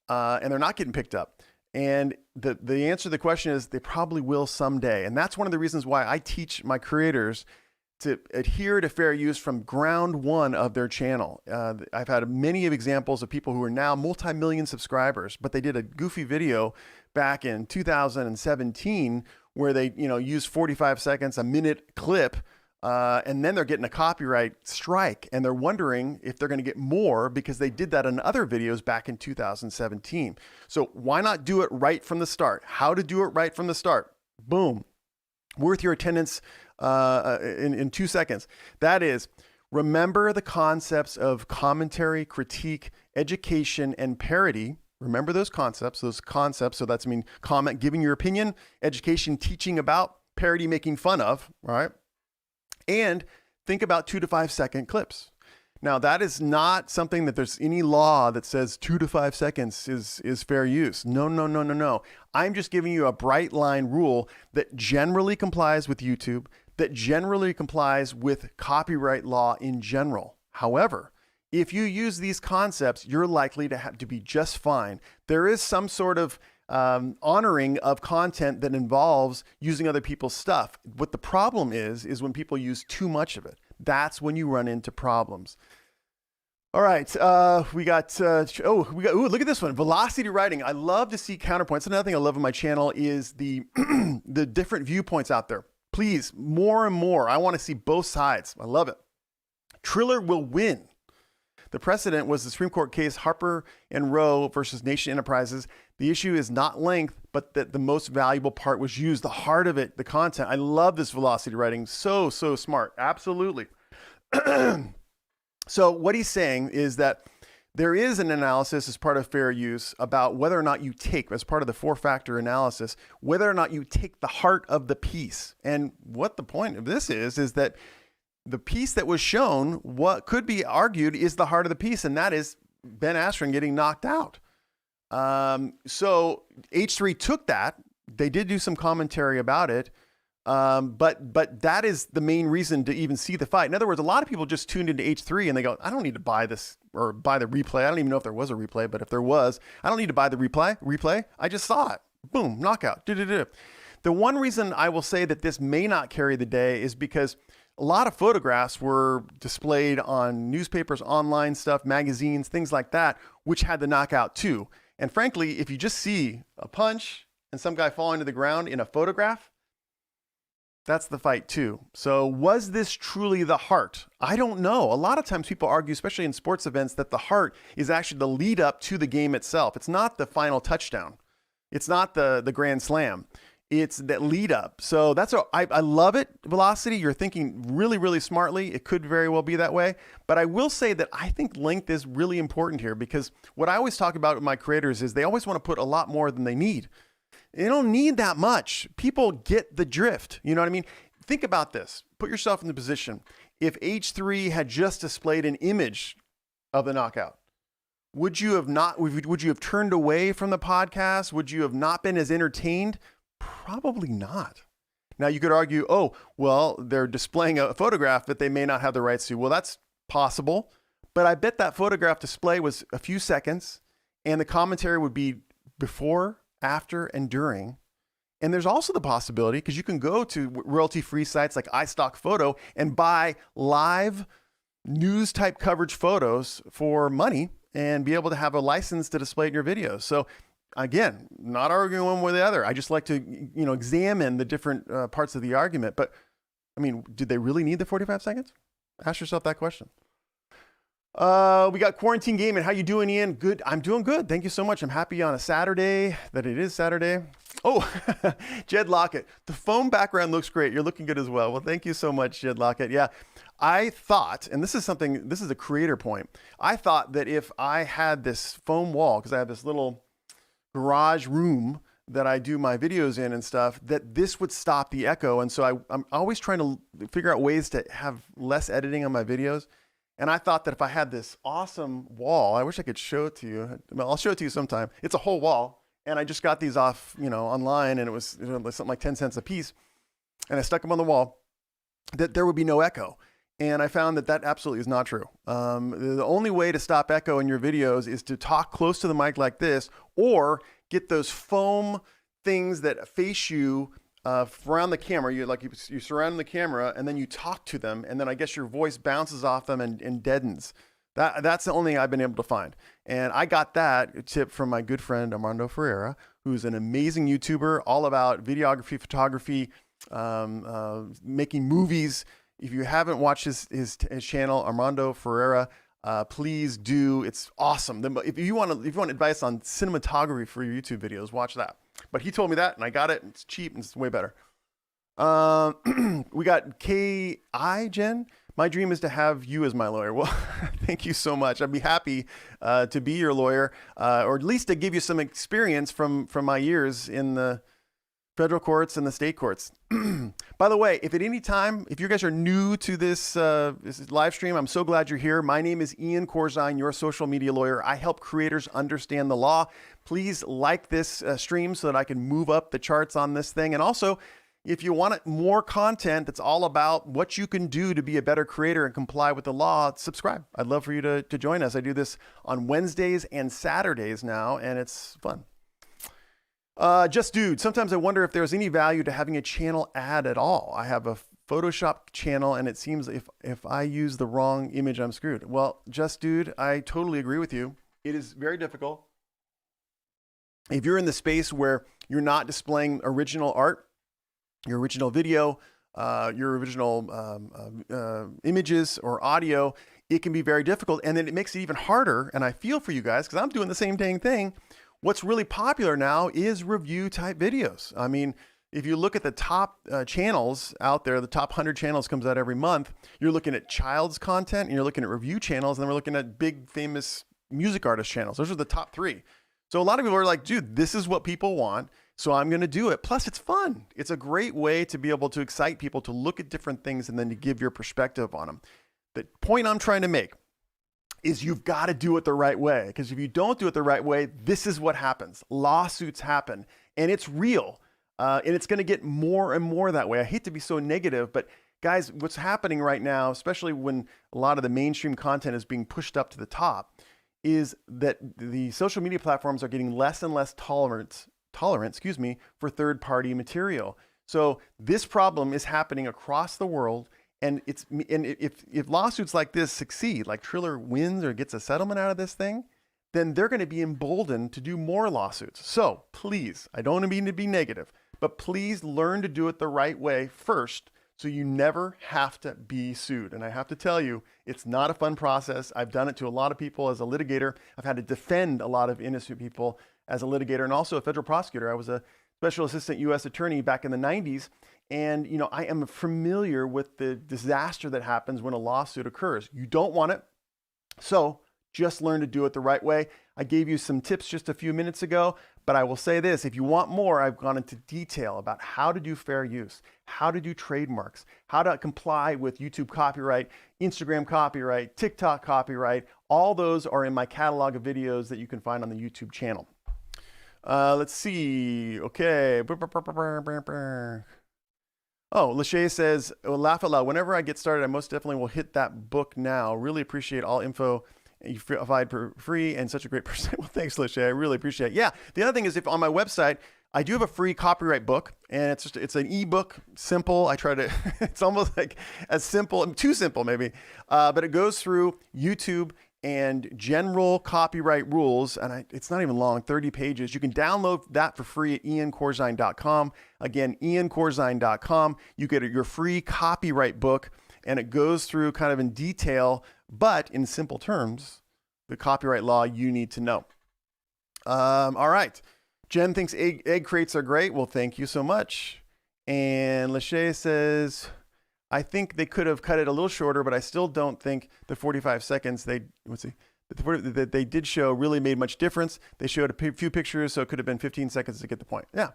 and they're not getting picked up. And the answer to the question is they probably will someday. And that's one of the reasons why I teach my creators to adhere to fair use from ground one of their channel. I've had many examples of people who are now multi-million subscribers, but they did a goofy video back in 2017 where they used 45 seconds, a minute clip, and then they're getting a copyright strike, and they're wondering if they're going to get more because they did that in other videos back in 2017. So why not do it right from the start? How to do it right from the start? Boom. Worth your attendance in 2 seconds. That is, remember the concepts of commentary, critique, education, and parody. Remember those concepts. So that's comment, giving your opinion, education, teaching about, parody, making fun of, right? And think about 2 to 5 second clips. Now, that is not something that there's any law that says 2 to 5 seconds is fair use. No. I'm just giving you a bright line rule that generally complies with YouTube, that generally complies with copyright law in general. However, if you use these concepts, you're likely to be just fine. There is some sort of honoring of content that involves using other people's stuff. What the problem is when people use too much of it. That's when you run into problems. All right, we got, look at this one, velocity writing. I love to see counterpoints. Another thing I love on my channel is the different viewpoints out there. Please, more and more. I want to see both sides. I love it. Triller will win. The precedent was the Supreme Court case Harper and Rowe versus Nation Enterprises. The issue is not length, but that the most valuable part was used, the heart of it, the content. I love this velocity writing. So smart. Absolutely. So what he's saying is that there is an analysis as part of fair use about whether or not you take, as part of the 4-factor analysis, whether or not you take the heart of the piece. And what the point of this is that the piece that was shown, what could be argued is the heart of the piece, and that is Ben Askren getting knocked out. So H3 took that. They did do some commentary about it. But that is the main reason to even see the fight. In other words, a lot of people just tuned into H3 and they go, I don't need to buy this or buy the replay. I don't even know if there was a replay, but if there was, I don't need to buy the replay. I just saw it. Boom, knockout. The one reason I will say that this may not carry the day is because a lot of photographs were displayed on newspapers, online stuff, magazines, things like that, which had the knockout too. And frankly, if you just see a punch and some guy falling to the ground in a photograph, that's the fight too. So was this truly the heart? I don't know. A lot of times people argue, especially in sports events, that the heart is actually the lead up to the game itself. It's not the final touchdown. It's not the grand slam. It's that lead up. So I love it. Velocity, you're thinking really, really smartly. It could very well be that way. But I will say that I think length is really important here, because what I always talk about with my creators is they always want to put a lot more than they need. They don't need that much. People get the drift. You know what I mean? Think about this. Put yourself in the position. If H3 had just displayed an image of the knockout, would you have turned away from the podcast? Would you have not been as entertained? Probably not. Now you could argue, oh, well, they're displaying a photograph that they may not have the rights to. Well, that's possible. But I bet that photograph display was a few seconds and the commentary would be before, after, and during. And there's also the possibility, because you can go to royalty-free sites like iStock Photo and buy live news type coverage photos for money and be able to have a license to display it in your videos. So again, not arguing one way or the other. I just like to, examine the different parts of the argument. But I mean, did they really need the 45 seconds? Ask yourself that question. We got Quarantine Gaming. How you doing, Ian? Good. I'm doing good. Thank you so much. I'm happy on a Saturday that it is Saturday. Oh, Jed Lockett. The foam background looks great. You're looking good as well. Well, thank you so much, Jed Lockett. Yeah, I thought, and this is a creator point. I thought that if I had this foam wall, because I have this little garage room that I do my videos in and stuff, that this would stop the echo. And so I'm always trying to figure out ways to have less editing on my videos. And I thought that if I had this awesome wall, I wish I could show it to you. Well, I'll show it to you sometime. It's a whole wall. And I just got these off, online, and it was something like 10 cents a piece. And I stuck them on the wall, that there would be no echo. And I found that absolutely is not true. The only way to stop echo in your videos is to talk close to the mic like this, or get those foam things that face you around the camera. You surround the camera and then you talk to them, and then I guess your voice bounces off them and deadens. That's the only thing I've been able to find. And I got that tip from my good friend Armando Ferreira, who's an amazing YouTuber all about videography, photography, making movies. If you haven't watched his channel, Armando Ferreira, please do. It's awesome. If you want advice on cinematography for your YouTube videos, watch that. But he told me that, and I got it. And it's cheap, and it's way better. We got K.I. Jen. My dream is to have you as my lawyer. Well, thank you so much. I'd be happy to be your lawyer, or at least to give you some experience from my years in the federal courts and the state courts. By the way, if at any time, if you guys are new to this live stream, I'm so glad you're here. My name is Ian Corzine, your social media lawyer. I help creators understand the law. Please like this stream so that I can move up the charts on this thing. And also, if you want more content that's all about what you can do to be a better creator and comply with the law, subscribe. I'd love for you to join us. I do this on Wednesdays and Saturdays now, and it's fun. Just Dude, sometimes I wonder if there's any value to having a channel ad at all. I have a Photoshop channel, and it seems if I use the wrong image, I'm screwed. Well, Just Dude, I totally agree with you. It is very difficult. If you're in the space where you're not displaying original art, your original video, your original images or audio, it can be very difficult. And then it makes it even harder. And I feel for you guys, because I'm doing the same dang thing. What's really popular now is review type videos. I mean, if you look at the top channels out there, the top 100 channels comes out every month. You're looking at child's content, and you're looking at review channels, and then we're looking at big famous music artist channels. Those are the top three. So a lot of people are like, dude, this is what people want. So I'm going to do it. Plus, it's fun. It's a great way to be able to excite people to look at different things and then to give your perspective on them. The point I'm trying to make is you've got to do it the right way. Because if you don't do it the right way, this is what happens. Lawsuits happen, and it's real. And it's going to get more and more that way. I hate to be so negative, but guys, what's happening right now, especially when a lot of the mainstream content is being pushed up to the top, is that the social media platforms are getting less and less tolerant, for third-party material. So this problem is happening across the world, and if lawsuits like this succeed, like Triller wins or gets a settlement out of this thing, then they're going to be emboldened to do more lawsuits. So please, I don't mean to be negative, but please learn to do it the right way first, so you never have to be sued. And I have to tell you, it's not a fun process. I've done it to a lot of people as a litigator. I've had to defend a lot of innocent people as a litigator and also a federal prosecutor. I was a special assistant U.S. attorney back in the 90s. And, I am familiar with the disaster that happens when a lawsuit occurs. You don't want it. So just learn to do it the right way. I gave you some tips just a few minutes ago, but I will say this, if you want more, I've gone into detail about how to do fair use, how to do trademarks, how to comply with YouTube copyright, Instagram copyright, TikTok copyright. All those are in my catalog of videos that you can find on the YouTube channel. Let's see. Okay. Oh, Lachey says, laugh out loud. Whenever I get started, I most definitely will hit that book now. Really appreciate all info you provide for free and such a great person. Well, thanks, Lachey. I really appreciate it. Yeah. The other thing is, if on my website, I do have a free copyright book, and it's an ebook, simple. I try to, it's almost like as simple, too simple maybe, but it goes through YouTube and general copyright rules, and it's not even long, 30 pages. You can download that for free at iancorzine.com. Again, iancorzine.com. You get your free copyright book, and it goes through kind of in detail, but in simple terms, the copyright law you need to know. All right. Jen thinks egg crates are great. Well, thank you so much. And Lachey says, I think they could have cut it a little shorter, but I still don't think the 45 seconds that they did show really made much difference. They showed a few pictures, so it could have been 15 seconds to get the point. Yeah.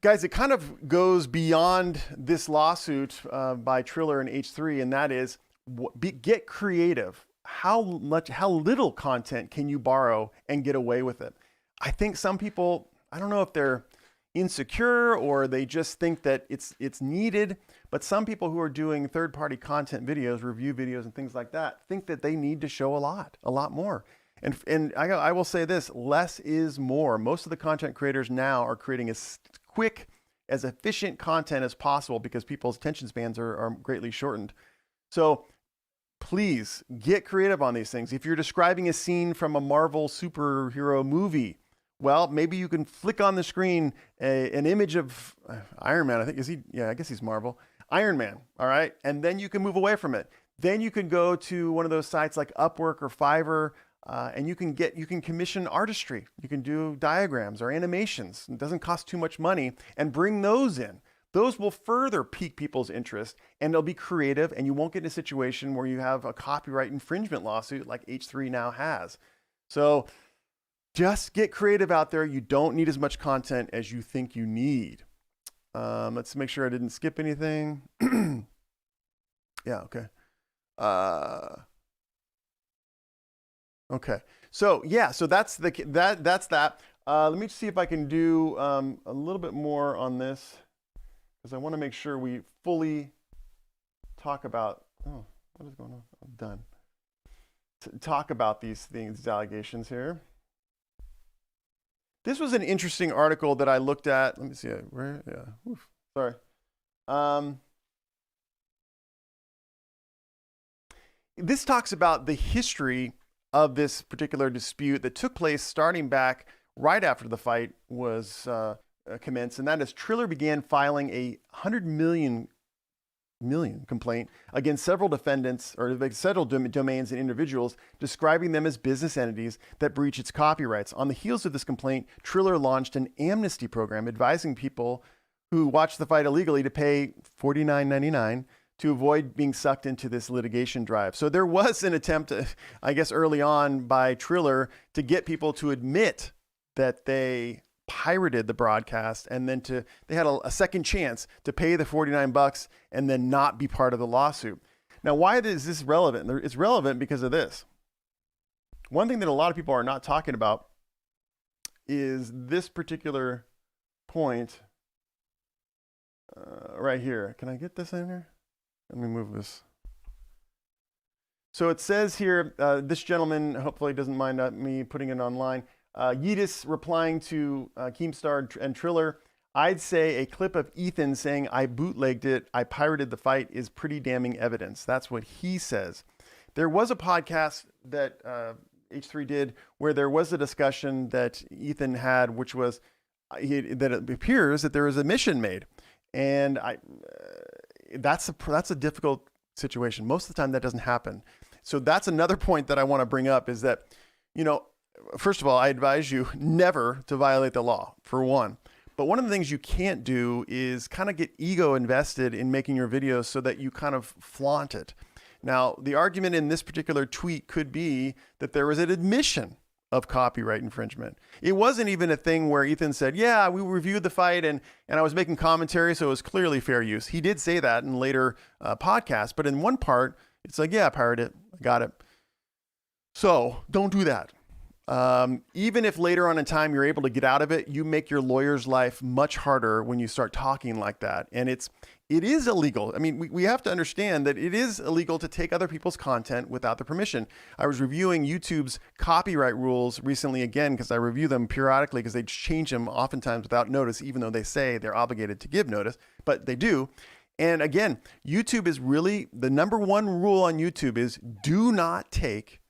Guys, it kind of goes beyond this lawsuit by Triller and H3, and that is get creative. How little content can you borrow and get away with it? I think some people, I don't know if they're insecure or they just think that it's needed, but some people who are doing third-party content videos, review videos and things like that, think that they need to show a lot more. And I will say this, less is more. Most of the content creators now are creating as quick, as efficient content as possible because people's attention spans are greatly shortened. So please get creative on these things. If you're describing a scene from a Marvel superhero movie, well, maybe you can flick on the screen an image of Iron Man. I guess he's Marvel. Iron Man, all right? And then you can move away from it. Then you can go to one of those sites like Upwork or Fiverr, and you can commission artistry. You can do diagrams or animations. It doesn't cost too much money, and bring those in. Those will further pique people's interest, and they'll be creative, and you won't get in a situation where you have a copyright infringement lawsuit like H3 now has. So just get creative out there. You don't need as much content as you think you need. Let's make sure I didn't skip anything. Yeah, okay. Okay. So yeah, so that's that. Let me see if I can do a little bit more on this, because I want to make sure we fully talk about. Oh, what is going on? I'm done. Talk about these things, these allegations here. This was an interesting article that I looked at. Let me see. Where? Yeah. Oof, sorry. This talks about the history of this particular dispute that took place starting back right after the fight was commenced, and that is Triller began filing a 100 million complaint against several defendants or several domains and individuals, describing them as business entities that breach its copyrights. On the heels of this complaint, Triller launched an amnesty program advising people who watched the fight illegally to pay $49.99 to avoid being sucked into this litigation drive. So there was an attempt, I guess, early on by Triller to get people to admit that they pirated the broadcast, and then they had a second chance to pay the $49 and then not be part of the lawsuit. Now, why is this relevant? It's relevant because of this. One thing that a lot of people are not talking about is this particular point right here. Can I get this in here? Let me move this. So it says here, this gentleman hopefully doesn't mind me putting it online. Yeetus replying to Keemstar and Triller, I'd say a clip of Ethan saying I bootlegged it, I pirated the fight is pretty damning evidence. That's what he says. There was a podcast that H3 did where there was a discussion that Ethan had, which was that it appears that there was a admission made. And that's a difficult situation. Most of the time that doesn't happen. So that's another point that I want to bring up is that, first of all, I advise you never to violate the law, for one. But one of the things you can't do is kind of get ego invested in making your videos so that you kind of flaunt it. Now, the argument in this particular tweet could be that there was an admission of copyright infringement. It wasn't even a thing where Ethan said, yeah, we reviewed the fight and I was making commentary, so it was clearly fair use. He did say that in later podcasts, but in one part, it's like, yeah, I pirated it, I got it. So don't do that. Even if later on in time you're able to get out of it, you make your lawyer's life much harder when you start talking like that. And it is illegal. I mean, we have to understand that it is illegal to take other people's content without their permission. I was reviewing YouTube's copyright rules recently again, because I review them periodically because they change them oftentimes without notice, even though they say they're obligated to give notice, but they do. And again, YouTube is really, the number one rule on YouTube is do not take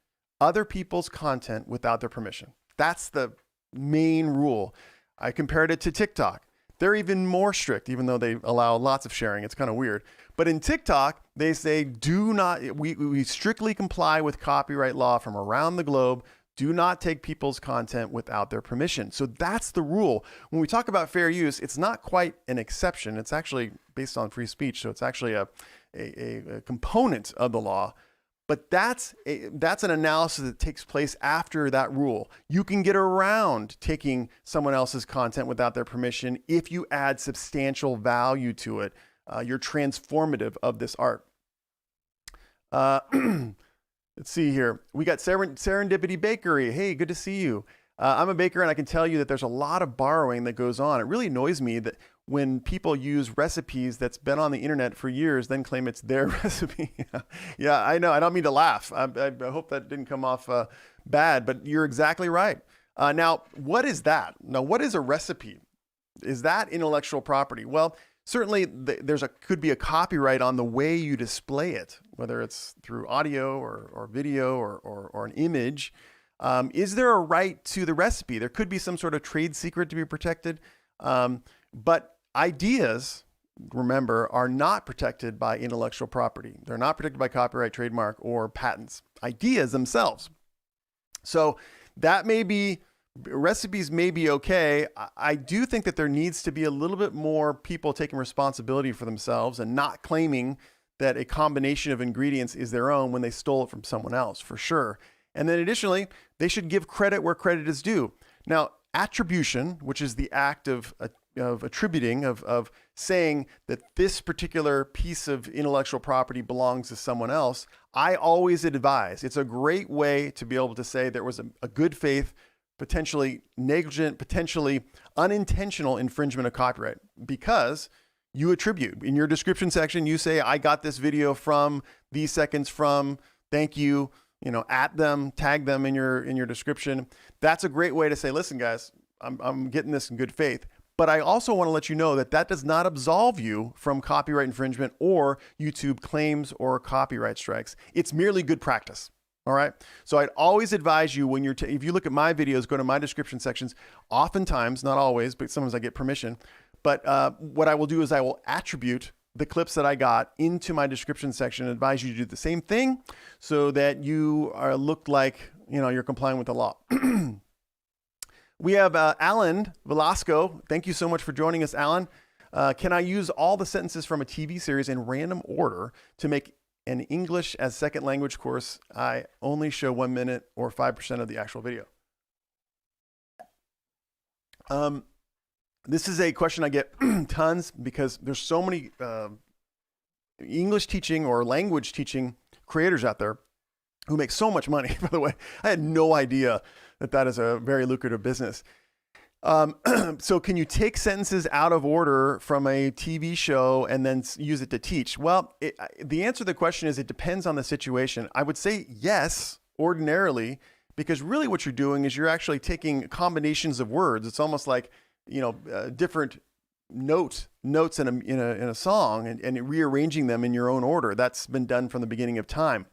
other people's content without their permission. That's the main rule. I compared it to TikTok. They're even more strict, even though they allow lots of sharing. It's kind of weird. But in TikTok, they say, we strictly comply with copyright law from around the globe. Do not take people's content without their permission. So that's the rule. When we talk about fair use, it's not quite an exception. It's actually based on free speech. So it's actually a component of the law. But that's an analysis that takes place after that rule. You can get around taking someone else's content without their permission if you add substantial value to it. You're transformative of this art. Let's see here. We got Serendipity Bakery. Hey, good to see you. I'm a baker and I can tell you that there's a lot of borrowing that goes on. It really annoys me that when people use recipes that's been on the internet for years, then claim it's their recipe. Yeah, I know. I don't mean to laugh. I hope that didn't come off bad, but you're exactly right. Now, what is that? Now, what is a recipe? Is that intellectual property? Well, certainly could be a copyright on the way you display it, whether it's through audio or video or an image. Is there a right to the recipe? There could be some sort of trade secret to be protected. But ideas, remember, are not protected by intellectual property. They're not protected by copyright, trademark, or patents. Ideas themselves. So that may be, recipes may be okay. I do think that there needs to be a little bit more people taking responsibility for themselves and not claiming that a combination of ingredients is their own when they stole it from someone else, for sure. And then additionally, they should give credit where credit is due. Now, attribution, which is the act of attributing, of saying that this particular piece of intellectual property belongs to someone else, I always advise. It's a great way to be able to say there was a good faith, potentially negligent, potentially unintentional infringement of copyright, because you attribute. In your description section, you say, I got this video from, these seconds from, thank you, at them, tag them in your description. That's a great way to say, listen, guys, I'm getting this in good faith. But I also want to let you know that that does not absolve you from copyright infringement or YouTube claims or copyright strikes. It's merely good practice. All right. So I'd always advise you when if you look at my videos, go to my description sections. Oftentimes, not always, but sometimes I get permission. But what I will do is I will attribute the clips that I got into my description section and advise you to do the same thing so that you look like, you're complying with the law. We have Alan Velasco. Thank you so much for joining us, Alan. Can I use all the sentences from a TV series in random order to make an English as second language course? I only show 1 minute or 5% of the actual video. This is a question I get tons because there's so many English teaching or language teaching creators out there who make so much money. By the way, I had no idea that is a very lucrative business. So can you take sentences out of order from a TV show and then use it to teach? Well, the answer to the question is it depends on the situation. I would say yes, ordinarily, because really what you're doing is you're actually taking combinations of words. It's almost like, different notes in a song and rearranging them in your own order. That's been done from the beginning of time.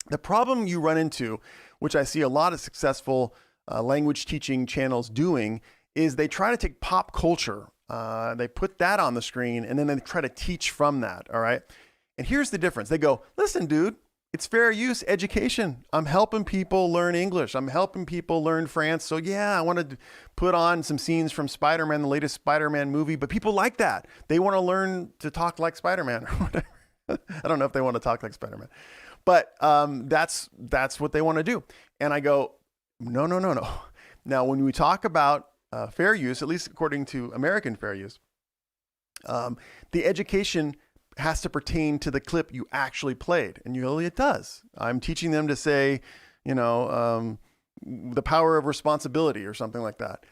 The problem you run into, which I see a lot of successful language teaching channels doing, is they try to take pop culture, they put that on the screen, and then they try to teach from that, all right? And here's the difference. They go, listen, dude, it's fair use education. I'm helping people learn English. I'm helping people learn France. So yeah, I want to put on some scenes from Spider-Man, the latest Spider-Man movie, but people like that. They want to learn to talk like Spider-Man or whatever. I don't know if they want to talk like Spider-Man, but that's what they want to do. And I go, no. Now, when we talk about fair use, at least according to American fair use, the education has to pertain to the clip you actually played. And usually it does. I'm teaching them to say, the power of responsibility or something like that.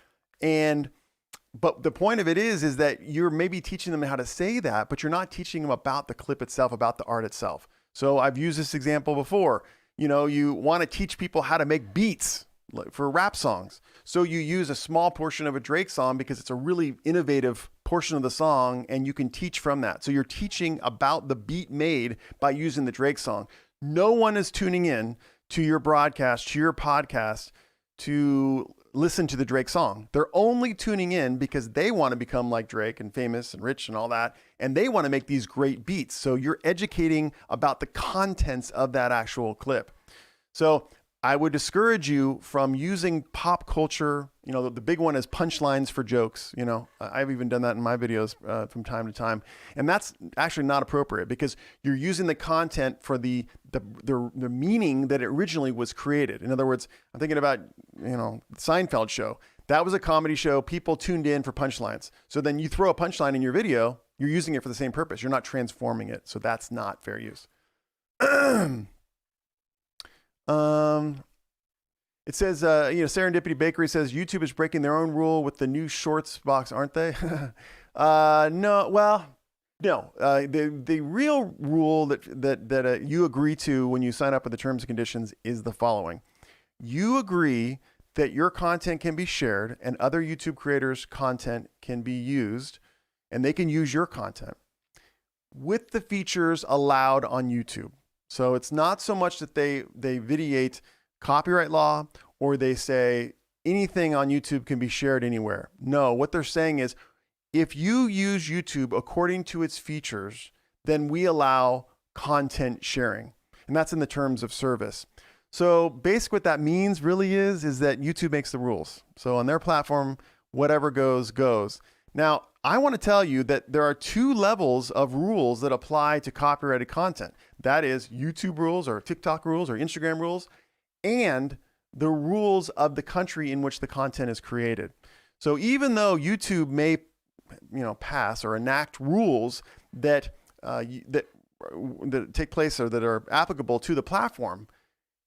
But the point of it is that you're maybe teaching them how to say that, but you're not teaching them about the clip itself, about the art itself. So I've used this example before. You want to teach people how to make beats for rap songs. So you use a small portion of a Drake song because it's a really innovative portion of the song and you can teach from that. So you're teaching about the beat made by using the Drake song. No one is tuning in to your broadcast, to your podcast to listen to the Drake song. They're only tuning in because they want to become like Drake and famous and rich and all that. And they want to make these great beats. So you're educating about the contents of that actual clip. So I would discourage you from using pop culture. The big one is punchlines for jokes. I've even done that in my videos from time to time. And that's actually not appropriate because you're using the content for the meaning that it originally was created. In other words, I'm thinking about, Seinfeld show. That was a comedy show. People tuned in for punchlines. So then you throw a punchline in your video, you're using it for the same purpose. You're not transforming it. So that's not fair use. It says, Serendipity Bakery says YouTube is breaking their own rule with the new shorts box, aren't they? No. The real rule that you agree to when you sign up with the terms and conditions is the following. You agree that your content can be shared and other YouTube creators' content can be used, and they can use your content with the features allowed on YouTube. So it's not so much that they vitiate copyright law or they say anything on YouTube can be shared anywhere. No, what they're saying is if you use YouTube according to its features, then we allow content sharing. And that's in the terms of service. So basically what that means really is that YouTube makes the rules. So on their platform, whatever goes, goes. Now, I want to tell you that there are two levels of rules that apply to copyrighted content. That is YouTube rules or TikTok rules or Instagram rules and the rules of the country in which the content is created. So even though YouTube may, pass or enact rules that take place or that are applicable to the platform,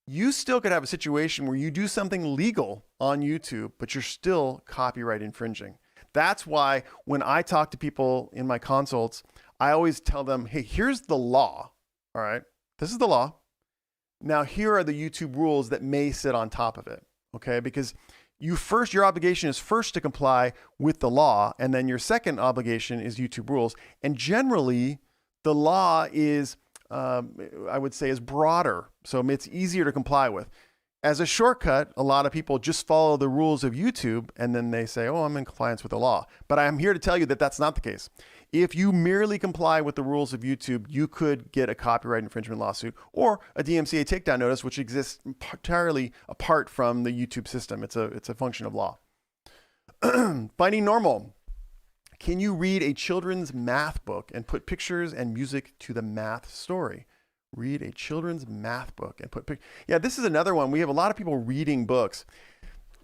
you still could have a situation where you do something legal on YouTube, but you're still copyright infringing. That's why when I talk to people in my consults, I always tell them, hey, here's the law. All right, this is the law. Now, here are the YouTube rules that may sit on top of it. Okay, because your obligation is first to comply with the law. And then your second obligation is YouTube rules. And generally the law is, I would say, is broader. So it's easier to comply with. As a shortcut, a lot of people just follow the rules of YouTube and then they say, oh, I'm in compliance with the law. But I'm here to tell you that that's not the case. If you merely comply with the rules of YouTube, you could get a copyright infringement lawsuit or a DMCA takedown notice, which exists entirely apart from the YouTube system. It's a function of law. Finding normal. Can you read a children's math book and put pictures and music to the math story? Read a children's math book and put pictures. Yeah, this is another one. We have a lot of people reading books.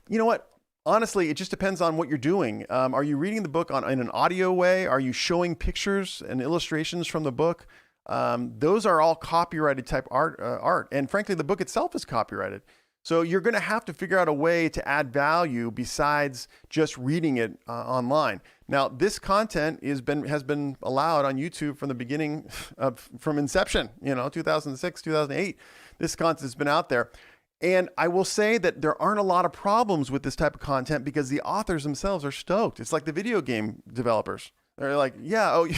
You know what? Honestly, it just depends on what you're doing. Are you reading the book in an audio way? Are you showing pictures and illustrations from the book? Those are all copyrighted type art. And frankly, the book itself is copyrighted. So you're going to have to figure out a way to add value besides just reading it online. Now, this content has been allowed on YouTube from the beginning from inception, 2006, 2008. This content has been out there. And I will say that there aren't a lot of problems with this type of content because the authors themselves are stoked. It's like the video game developers. They're like, yeah, oh,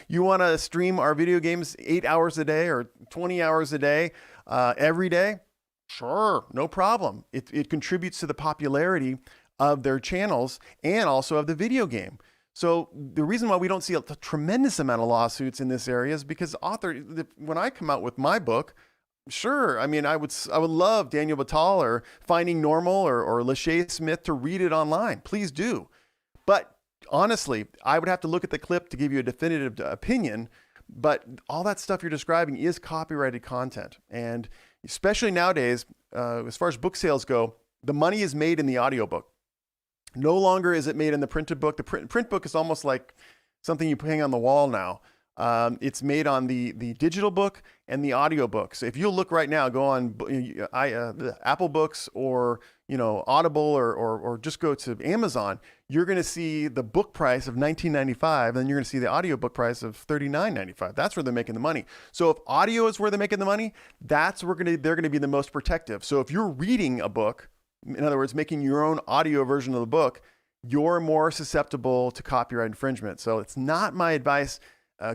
you want to stream our video games 8 hours a day or 20 hours a day every day? Sure, no problem. It contributes to the popularity of their channels and also of the video game. So the reason why we don't see a tremendous amount of lawsuits in this area is because when I come out with my book, sure, I mean, I would love Daniel Batal or Finding Normal or Lachey Smith to read it online. Please do. But honestly, I would have to look at the clip to give you a definitive opinion. But all that stuff you're describing is copyrighted content. And especially nowadays, as far as book sales go, the money is made in the audiobook. No longer is it made in the printed book. The print book is almost like something you hang on the wall now. It's made on the digital book and the audio book. So if you look right now, go on Apple Books or Audible or just go to Amazon, you're going to see the book price of $19.95, and then you're going to see the audio book price of $39.95. That's where they're making the money. So if audio is where they're making the money, that's where they're going to be the most protective. So if you're reading a book, in other words, making your own audio version of the book, you're more susceptible to copyright infringement. So it's not my advice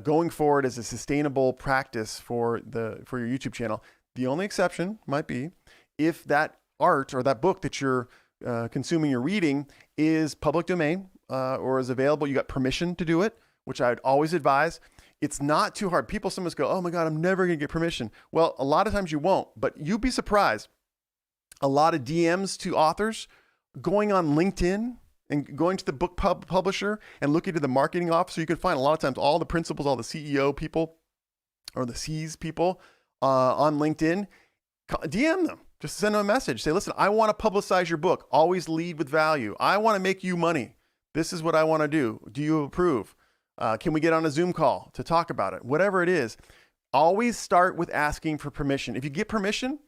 going forward as a sustainable practice for your YouTube channel. The only exception might be if that art or that book that you're consuming or reading is public domain or is available. You got permission to do it, which I would always advise. It's not too hard. People sometimes go, oh my God, I'm never going to get permission. Well, a lot of times you won't, but you'd be surprised. A lot of DMs to authors going on LinkedIn and going to the book publisher and looking to the marketing officer. You can find a lot of times all the principals, all the CEO people or the C's people on LinkedIn, DM them. Just send them a message. Say, listen, I want to publicize your book. Always lead with value. I want to make you money. This is what I want to do. Do you approve? Can we get on a Zoom call to talk about it? Whatever it is, always start with asking for permission. If you get permission,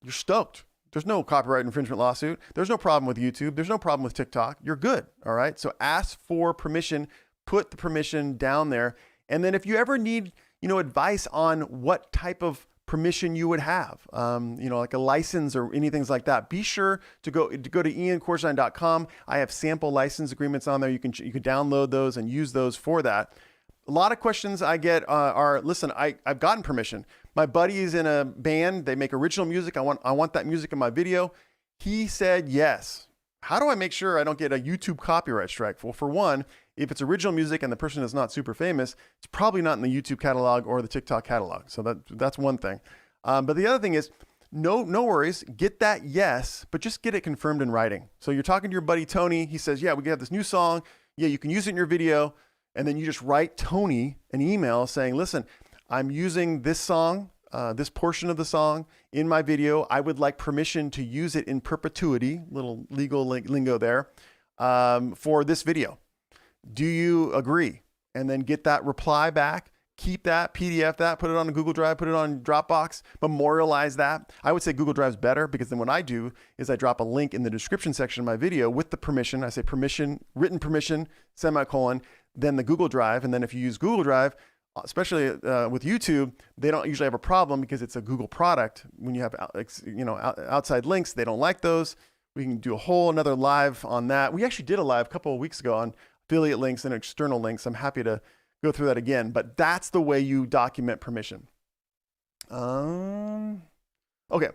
you're stoked. There's no copyright infringement lawsuit. There's no problem with YouTube. There's no problem with TikTok. You're good. All right. So ask for permission, put the permission down there. And then if you ever need, advice on what type of permission you would have, like a license or anything like that, be sure to go to iancorzine.com. I have sample license agreements on there. You can download those and use those for that. A lot of questions I get are, listen, I've gotten permission. My buddy is in a band. They make original music. I want that music in my video. He said yes. How do I make sure I don't get a YouTube copyright strike? Well, for one, if it's original music and the person is not super famous, it's probably not in the YouTube catalog or the TikTok catalog. So that's one thing. But the other thing is, no worries. Get that yes, but just get it confirmed in writing. So you're talking to your buddy Tony. He says, yeah, we have this new song. Yeah, you can use it in your video. And then you just write Tony an email saying, listen, I'm using this song, this portion of the song in my video. I would like permission to use it in perpetuity, little legal lingo there, for this video. Do you agree? And then get that reply back. Keep that, PDF that, put it on a Google Drive, put it on Dropbox, memorialize that. I would say Google Drive's better because then what I do is I drop a link in the description section of my video with the permission. I say permission, written permission, semicolon, then the Google Drive. And then if you use Google Drive, especially with YouTube, they don't usually have a problem because it's a Google product. When you have outside links, they don't like those. We can do a whole another live on that. We actually did a live a couple of weeks ago on affiliate links and external links. I'm happy to go through that again, but that's the way you document permission. Okay.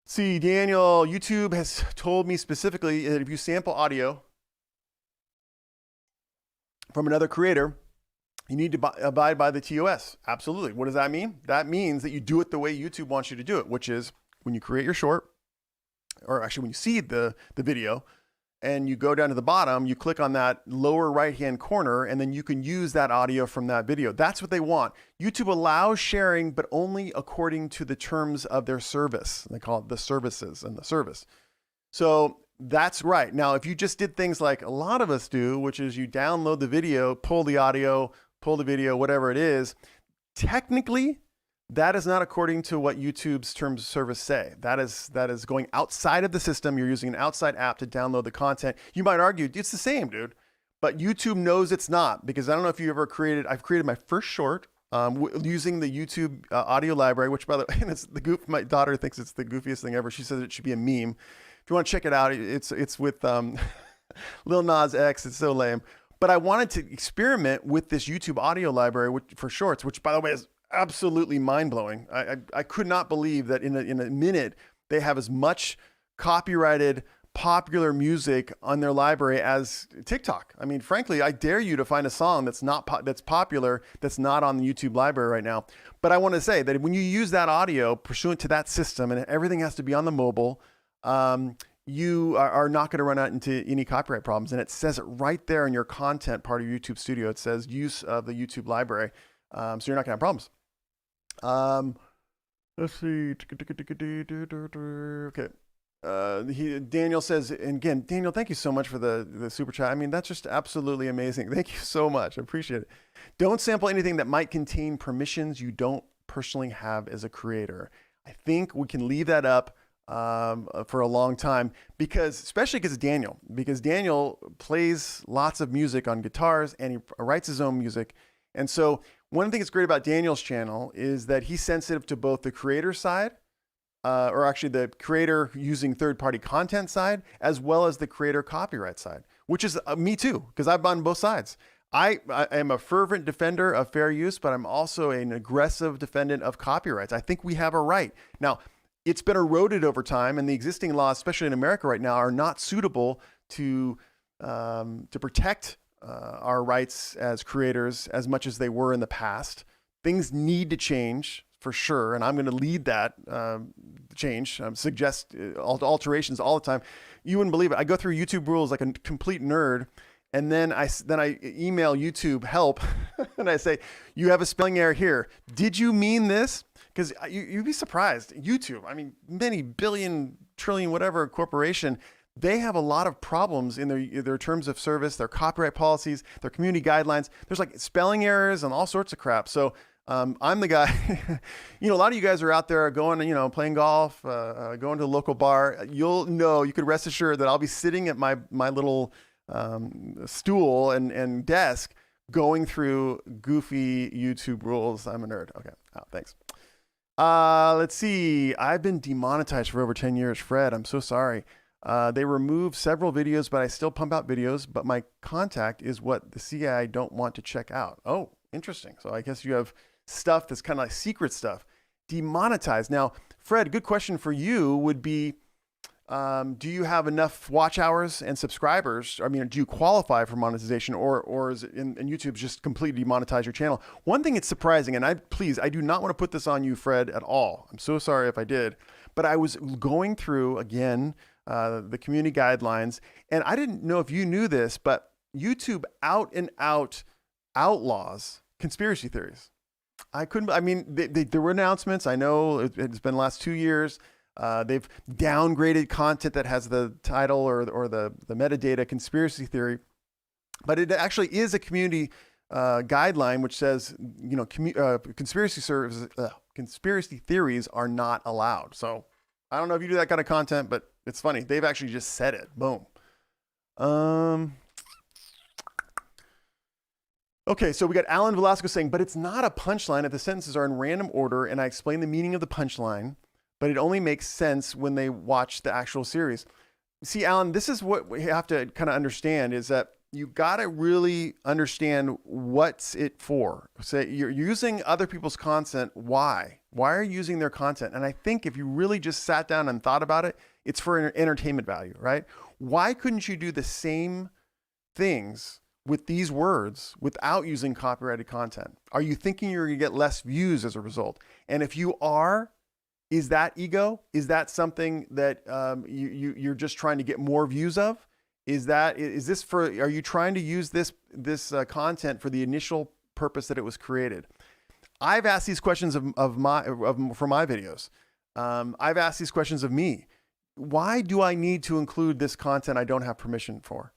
See, Daniel, YouTube has told me specifically that if you sample audio from another creator, you need to abide by the TOS. Absolutely. What does that mean? That means that you do it the way YouTube wants you to do it, which is when you create your short, or actually when you see the video, and you go down to the bottom, you click on that lower right-hand corner, and then you can use that audio from that video. That's what they want. YouTube allows sharing, but only according to the terms of their service. They call it the services and the service. So That's right. Now, if you just did things like a lot of us do, which is you download the video, pull the audio, pull the video, whatever it is, technically, that is not according to what YouTube's terms of service say. That is going outside of the system. You're using an outside app to download the content. You might argue it's the same, dude, but YouTube knows it's not, because I don't know if you ever I've created my first short using the YouTube audio library, which, by the way, it's the goof. My daughter thinks it's the goofiest thing ever. She says it should be a meme. If you want to check it out, it's with Lil Nas X. It's so lame. But I wanted to experiment with this YouTube audio library for shorts, which, by the way, is absolutely mind-blowing. I could not believe that in a minute they have as much copyrighted popular music on their library as TikTok. I mean, frankly, I dare you to find a song that's that's popular, that's not on the YouTube library right now. But I want to say that when you use that audio pursuant to that system, and everything has to be on the mobile, you are not going to run out into any copyright problems. And it says it right there in your content part of YouTube Studio. It says use of the YouTube library. So you're not going to have problems. Let's see. Okay. Daniel says, and again, Daniel, thank you so much for the super chat. I mean, that's just absolutely amazing. Thank you so much. I appreciate it. Don't sample anything that might contain permissions you don't personally have as a creator. I think we can leave that up for a long time, especially because Daniel plays lots of music on guitars and he writes his own music. And so one thing that's great about Daniel's channel is that he's sensitive to both the creator side, or actually the creator using third-party content side, as well as the creator copyright side, which is me too, because I've been on both sides. I am a fervent defender of fair use, but I'm also an aggressive defendant of copyrights. I think we have a right. Now, it's been eroded over time, and the existing laws, especially in America right now, are not suitable to protect our rights as creators as much as they were in the past. Things need to change for sure, and I'm going to lead that change. Suggest alterations all the time. You wouldn't believe it. I go through YouTube rules like a complete nerd, and then I email YouTube help, and I say, "You have a spelling error here. Did you mean this?" Because you'd be surprised. YouTube, I mean, many billion, trillion, whatever corporation, they have a lot of problems in their terms of service, their copyright policies, their community guidelines. There's like spelling errors and all sorts of crap. So I'm the guy, a lot of you guys are out there going, playing golf, going to a local bar. You could rest assured that I'll be sitting at my little stool and desk going through goofy YouTube rules. I'm a nerd. Okay. Oh, thanks. Let's see. I've been demonetized for over 10 years. Fred, I'm so sorry. They removed several videos, but I still pump out videos, but my contact is what the CIA don't want to check out. Oh, interesting. So I guess you have stuff that's kind of like secret stuff. Demonetized. Now, Fred, good question for you would be, do you have enough watch hours and subscribers? I mean, do you qualify for monetization, or is it in YouTube just completely demonetize your channel? One thing it's surprising, and I do not want to put this on you, Fred, at all. I'm so sorry if I did, but I was going through again the community guidelines, and I didn't know if you knew this, but YouTube out and out outlaws conspiracy theories. There were announcements. I know it's been the last 2 years. They've downgraded content that has the title or the metadata conspiracy theory, but it actually is a community guideline which says conspiracy theories are not allowed. So I don't know if you do that kind of content, but it's funny. They've actually just said it. Boom. Okay, so we got Alan Velasco saying, but it's not a punchline if the sentences are in random order and I explain the meaning of the punchline, but it only makes sense when they watch the actual series. See, Alan, this is what we have to kind of understand, is that you got to really understand what's it for. So you're using other people's content. Why? Why are you using their content? And I think if you really just sat down and thought about it, it's for entertainment value, right? Why couldn't you do the same things with these words without using copyrighted content? Are you thinking you're going to get less views as a result? And if you are, is that ego? Is that something that you're just trying to get more views of? Are you trying to use this content for the initial purpose that it was created? I've asked these questions for my videos. I've asked these questions of me. why do I need to include this content I don't have permission for?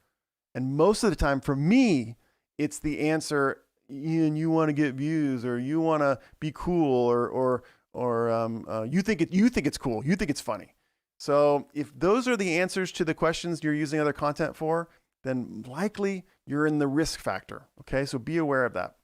And most of the time for me, it's the answer, Ian, you want to get views, or you want to be cool, or you think it's cool, you think it's funny. So if those are the answers to the questions you're using other content for, then likely you're in the risk factor. Okay, so be aware of that.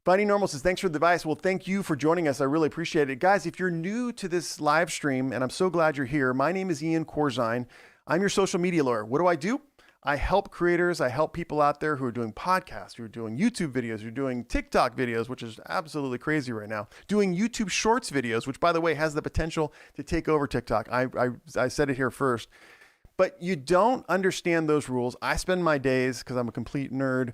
Finding Normal says, thanks for the advice. Well, thank you for joining us. I really appreciate it. Guys, if you're new to this live stream, and I'm so glad you're here, my name is Ian Corzine. I'm your social media lawyer. What do? I help creators. I help people out there who are doing podcasts, who are doing YouTube videos, who are doing TikTok videos, which is absolutely crazy right now, doing YouTube Shorts videos, which, by the way, has the potential to take over TikTok. I said it here first. But you don't understand those rules. I spend my days, because I'm a complete nerd,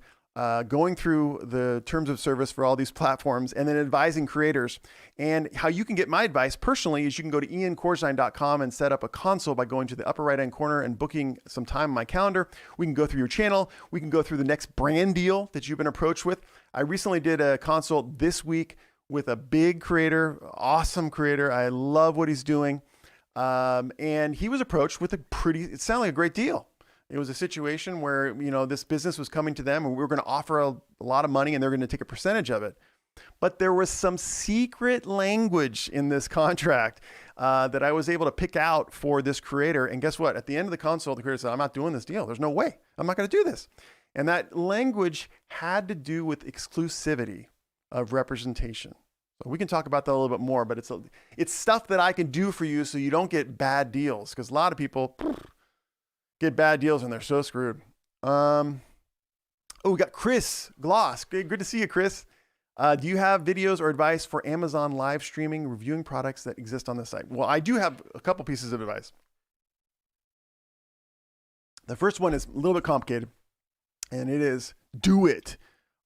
going through the terms of service for all these platforms and then advising creators. And how you can get my advice personally is you can go to iancorzine.com and set up a consult by going to the upper right-hand corner and booking some time in my calendar. We can go through your channel. We can go through the next brand deal that you've been approached with. I recently did a consult this week with a big creator, awesome creator. I love what he's doing. And he was approached with it sounded like a great deal. It was a situation where, this business was coming to them and we were going to offer a lot of money and they're going to take a percentage of it. But there was some secret language in this contract that I was able to pick out for this creator. And guess what? At the end of the consult, the creator said, I'm not doing this deal. There's no way. I'm not going to do this. And that language had to do with exclusivity of representation. So we can talk about that a little bit more, but it's stuff that I can do for you so you don't get bad deals, because a lot of people get bad deals and they're so screwed. We got Chris Gloss. Good to see you, Chris. Do you have videos or advice for Amazon live streaming, reviewing products that exist on the site? Well, I do have a couple pieces of advice. The first one is a little bit complicated, and it is do it.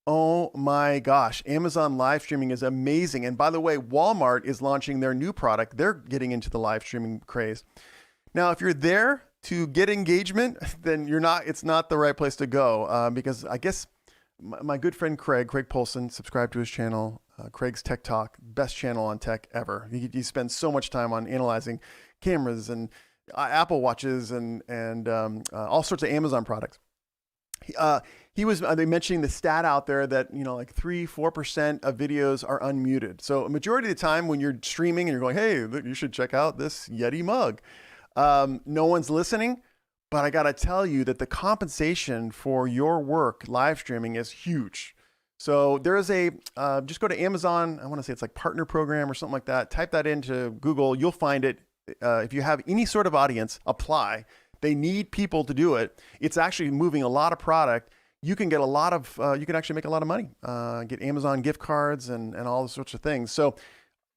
Oh my gosh, Amazon live streaming is amazing. And by the way, Walmart is launching their new product. They're getting into the live streaming craze. Now, if you're there to get engagement, then it's not the right place to go, because I guess my good friend Craig Polson, subscribe to his channel, Craig's Tech Talk, best channel on tech ever. He spends so much time on analyzing cameras and Apple Watches and all sorts of Amazon products. He was mentioning the stat out there that, like 3-4% of videos are unmuted. So a majority of the time when you're streaming and you're going, hey, you should check out this Yeti mug. No one's listening, but I got to tell you that the compensation for your work live streaming is huge. So there is just go to Amazon. I want to say it's like partner program or something like that. Type that into Google. You'll find it. If you have any sort of audience, apply. They need people to do it. It's actually moving a lot of product. You can get you can actually make a lot of money, get Amazon gift cards and all those sorts of things. So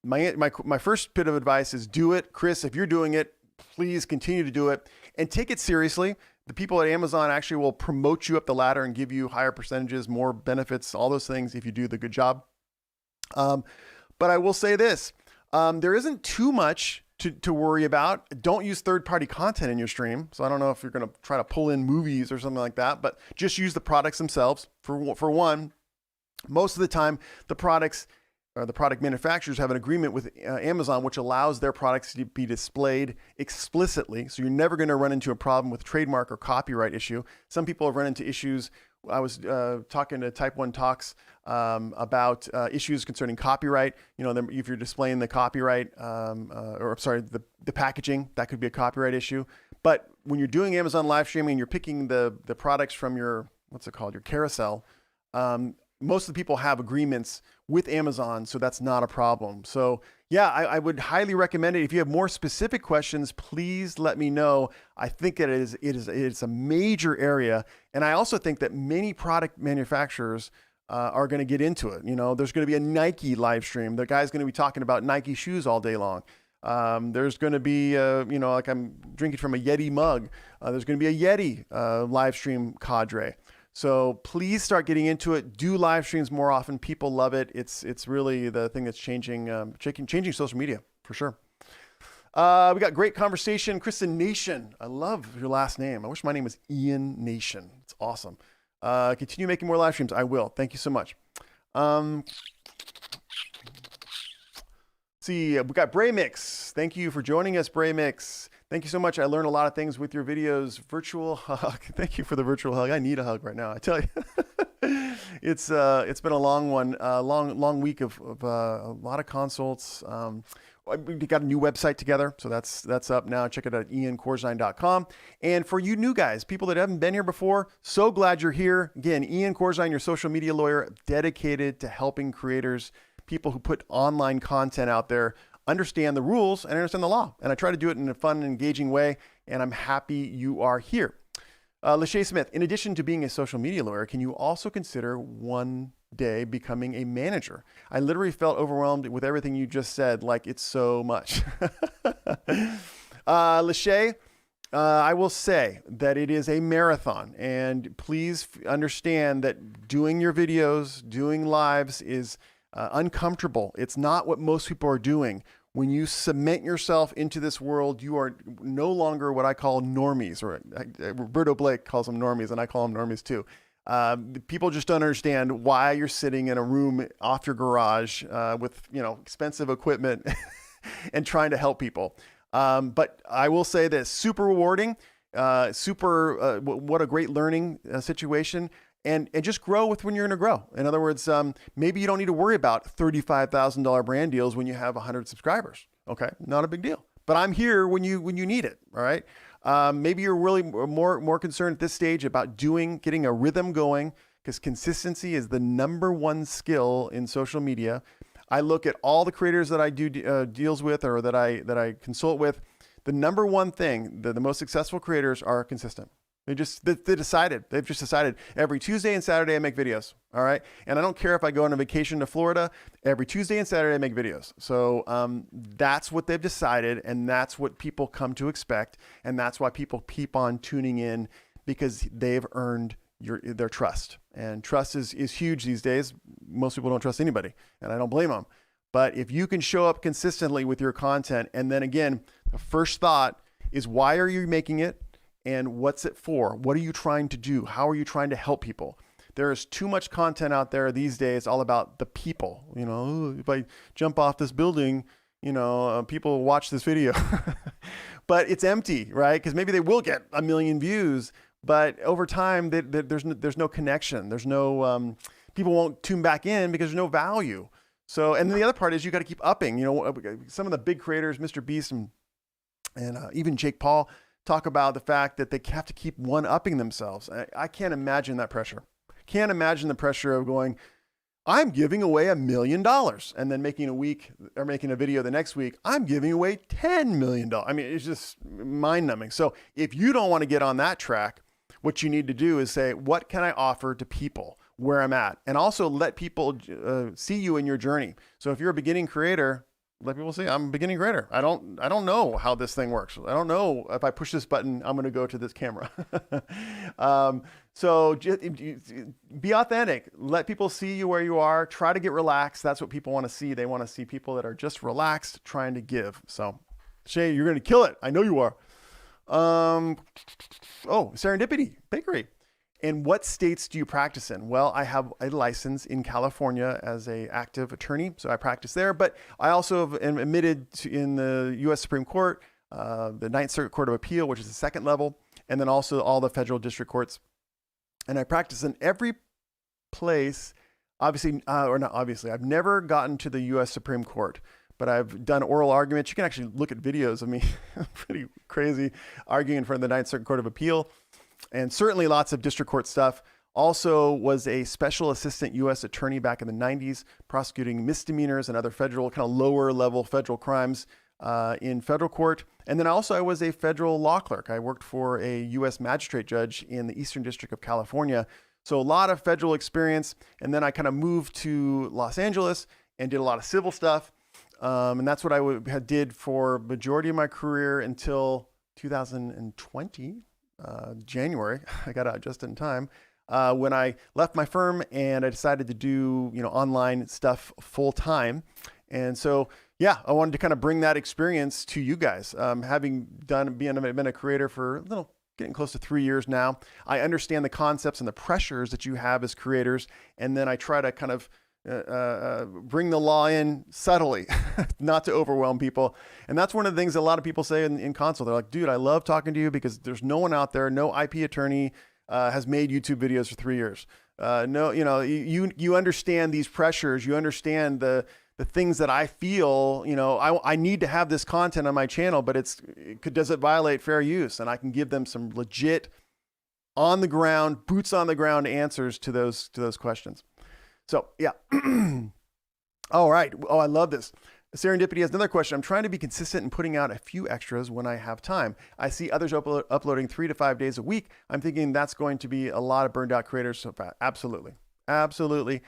my first bit of advice is do it. Chris, if you're doing it, please continue to do it and take it seriously. The people at Amazon actually will promote you up the ladder and give you higher percentages, more benefits, all those things if you do the good job. But I will say this, there isn't too much to worry about. Don't use third-party content in your stream. So I don't know if you're going to try to pull in movies or something like that, but just use the products themselves. For one, most of the time, the products or the product manufacturers have an agreement with Amazon, which allows their products to be displayed explicitly. So you're never going to run into a problem with trademark or copyright issue. Some people have run into issues. I was talking to Type 1 Talks about issues concerning copyright. If you're displaying the copyright, the packaging, that could be a copyright issue. But when you're doing Amazon live streaming, you're picking the products from your carousel. Most of the people have agreements with Amazon, so that's not a problem. So yeah, I would highly recommend it. If you have more specific questions, please let me know. I think that it is a major area. And I also think that many product manufacturers are going to get into it. There's going to be a Nike live stream. The guy's going to be talking about Nike shoes all day long. There's going to be, like I'm drinking from a Yeti mug. There's going to be a Yeti live stream cadre. So please start getting into it. Do live streams more often. People love it. It's really the thing that's changing social media for sure. We got great conversation. Kristen Nation. I love your last name. I wish my name was Ian Nation. It's awesome. Continue making more live streams. I will. Thank you so much. See, we got Braymix. Thank you for joining us, Braymix. Thank you so much. I learned a lot of things with your videos. Virtual hug. Thank you for the virtual hug. I need a hug right now. I tell you, it's been a long one, long week of a lot of consults. We got a new website together, so that's up now. Check it out at iancorzine.com. And for you new guys, people that haven't been here before, so glad you're here. Again, Ian Corzine, your social media lawyer, dedicated to helping creators, people who put online content out there, understand the rules and understand the law. And I try to do it in a fun and engaging way, and I'm happy you are here. Lachey Smith, in addition to being a social media lawyer, can you also consider one day becoming a manager? I literally felt overwhelmed with everything you just said, like it's so much. Lachey, I will say that it is a marathon, and please understand that doing your videos, doing lives is uncomfortable. It's not what most people are doing. When you cement yourself into this world, you are no longer what I call normies, or Roberto Blake calls them normies, and I call them normies too. People just don't understand why you're sitting in a room off your garage with expensive equipment and trying to help people. But I will say this: super rewarding, what a great learning situation. And just grow with when you're going to grow. In other words, maybe you don't need to worry about $35,000 brand deals when you have 100 subscribers. Okay, not a big deal. But I'm here when you need it. All right. Maybe you're really more concerned at this stage about getting a rhythm going, because consistency is the number one skill in social media. I look at all the creators that I do deals with, or that I consult with. The number one thing that the most successful creators are consistent. They've just decided every Tuesday and Saturday I make videos. All right. And I don't care if I go on a vacation to Florida, every Tuesday and Saturday I make videos. So that's what they've decided. And that's what people come to expect. And that's why people keep on tuning in, because they've earned their trust. And trust is huge these days. Most people don't trust anybody, and I don't blame them. But if you can show up consistently with your content, and then again, the first thought is, why are you making it? And what's it for? What are you trying to do? How are you trying to help people? There is too much content out there these days all about the people. If I jump off this building, people will watch this video. But it's empty, right? Because maybe they will get 1 million views, but over time, there's no connection. There's no, people won't tune back in because there's no value. So, and then the other part is you got to keep upping. Some of the big creators, Mr. Beast and even Jake Paul, talk about the fact that they have to keep one-upping themselves. I can't imagine that pressure. Can't imagine the pressure of going, I'm giving away $1 million, and then making a video the next week, I'm giving away $10 million. I mean, it's just mind-numbing. So if you don't want to get on that track, what you need to do is say, what can I offer to people where I'm at? And also let people see you in your journey. So if you're a beginning creator, let people see I'm a beginning creator. I don't know how this thing works. I don't know if I push this button, I'm going to go to this camera. So just be authentic. Let people see you where you are. Try to get relaxed. That's what people want to see. They want to see people that are just relaxed, trying to give. So Shay, you're going to kill it. I know you are. Serendipity Bakery. And what states do you practice in? Well, I have a license in California as an active attorney, so I practice there. But I also am admitted in the U.S. Supreme Court, the Ninth Circuit Court of Appeal, which is the second level, and then also all the federal district courts. And I practice in every place. Obviously, I've never gotten to the U.S. Supreme Court, but I've done oral arguments. You can actually look at videos of me, pretty crazy, arguing in front of the Ninth Circuit Court of Appeal. And certainly lots of district court stuff. Also was a special assistant U.S. attorney back in the 90s, prosecuting misdemeanors and other federal, kind of lower level federal crimes in federal court. And then also I was a federal law clerk. I worked for a U.S. magistrate judge in the Eastern District of California. So a lot of federal experience. And then I kind of moved to Los Angeles and did a lot of civil stuff. And that's what I did for majority of my career until 2020. January. I got out just in time when I left my firm and I decided to do online stuff full time. And so I wanted to kind of bring that experience to you guys. Having been a creator for getting close to 3 years now, I understand the concepts and the pressures that you have as creators, and then I try to kind of bring the law in subtly, not to overwhelm people. And that's one of the things that a lot of people say in consult. They're like, dude, I love talking to you because there's no one out there, no IP attorney has made YouTube videos for 3 years. No, you understand these pressures. You understand the things that I feel, I need to have this content on my channel, but does it violate fair use? And I can give them some legit on the ground, boots on the ground answers to those questions. So yeah. All right. Oh, I love this. Serendipity has another question. I'm trying to be consistent in putting out a few extras when I have time. I see others uploading 3 to 5 days a week. I'm thinking that's going to be a lot of burned out creators. So absolutely. Absolutely.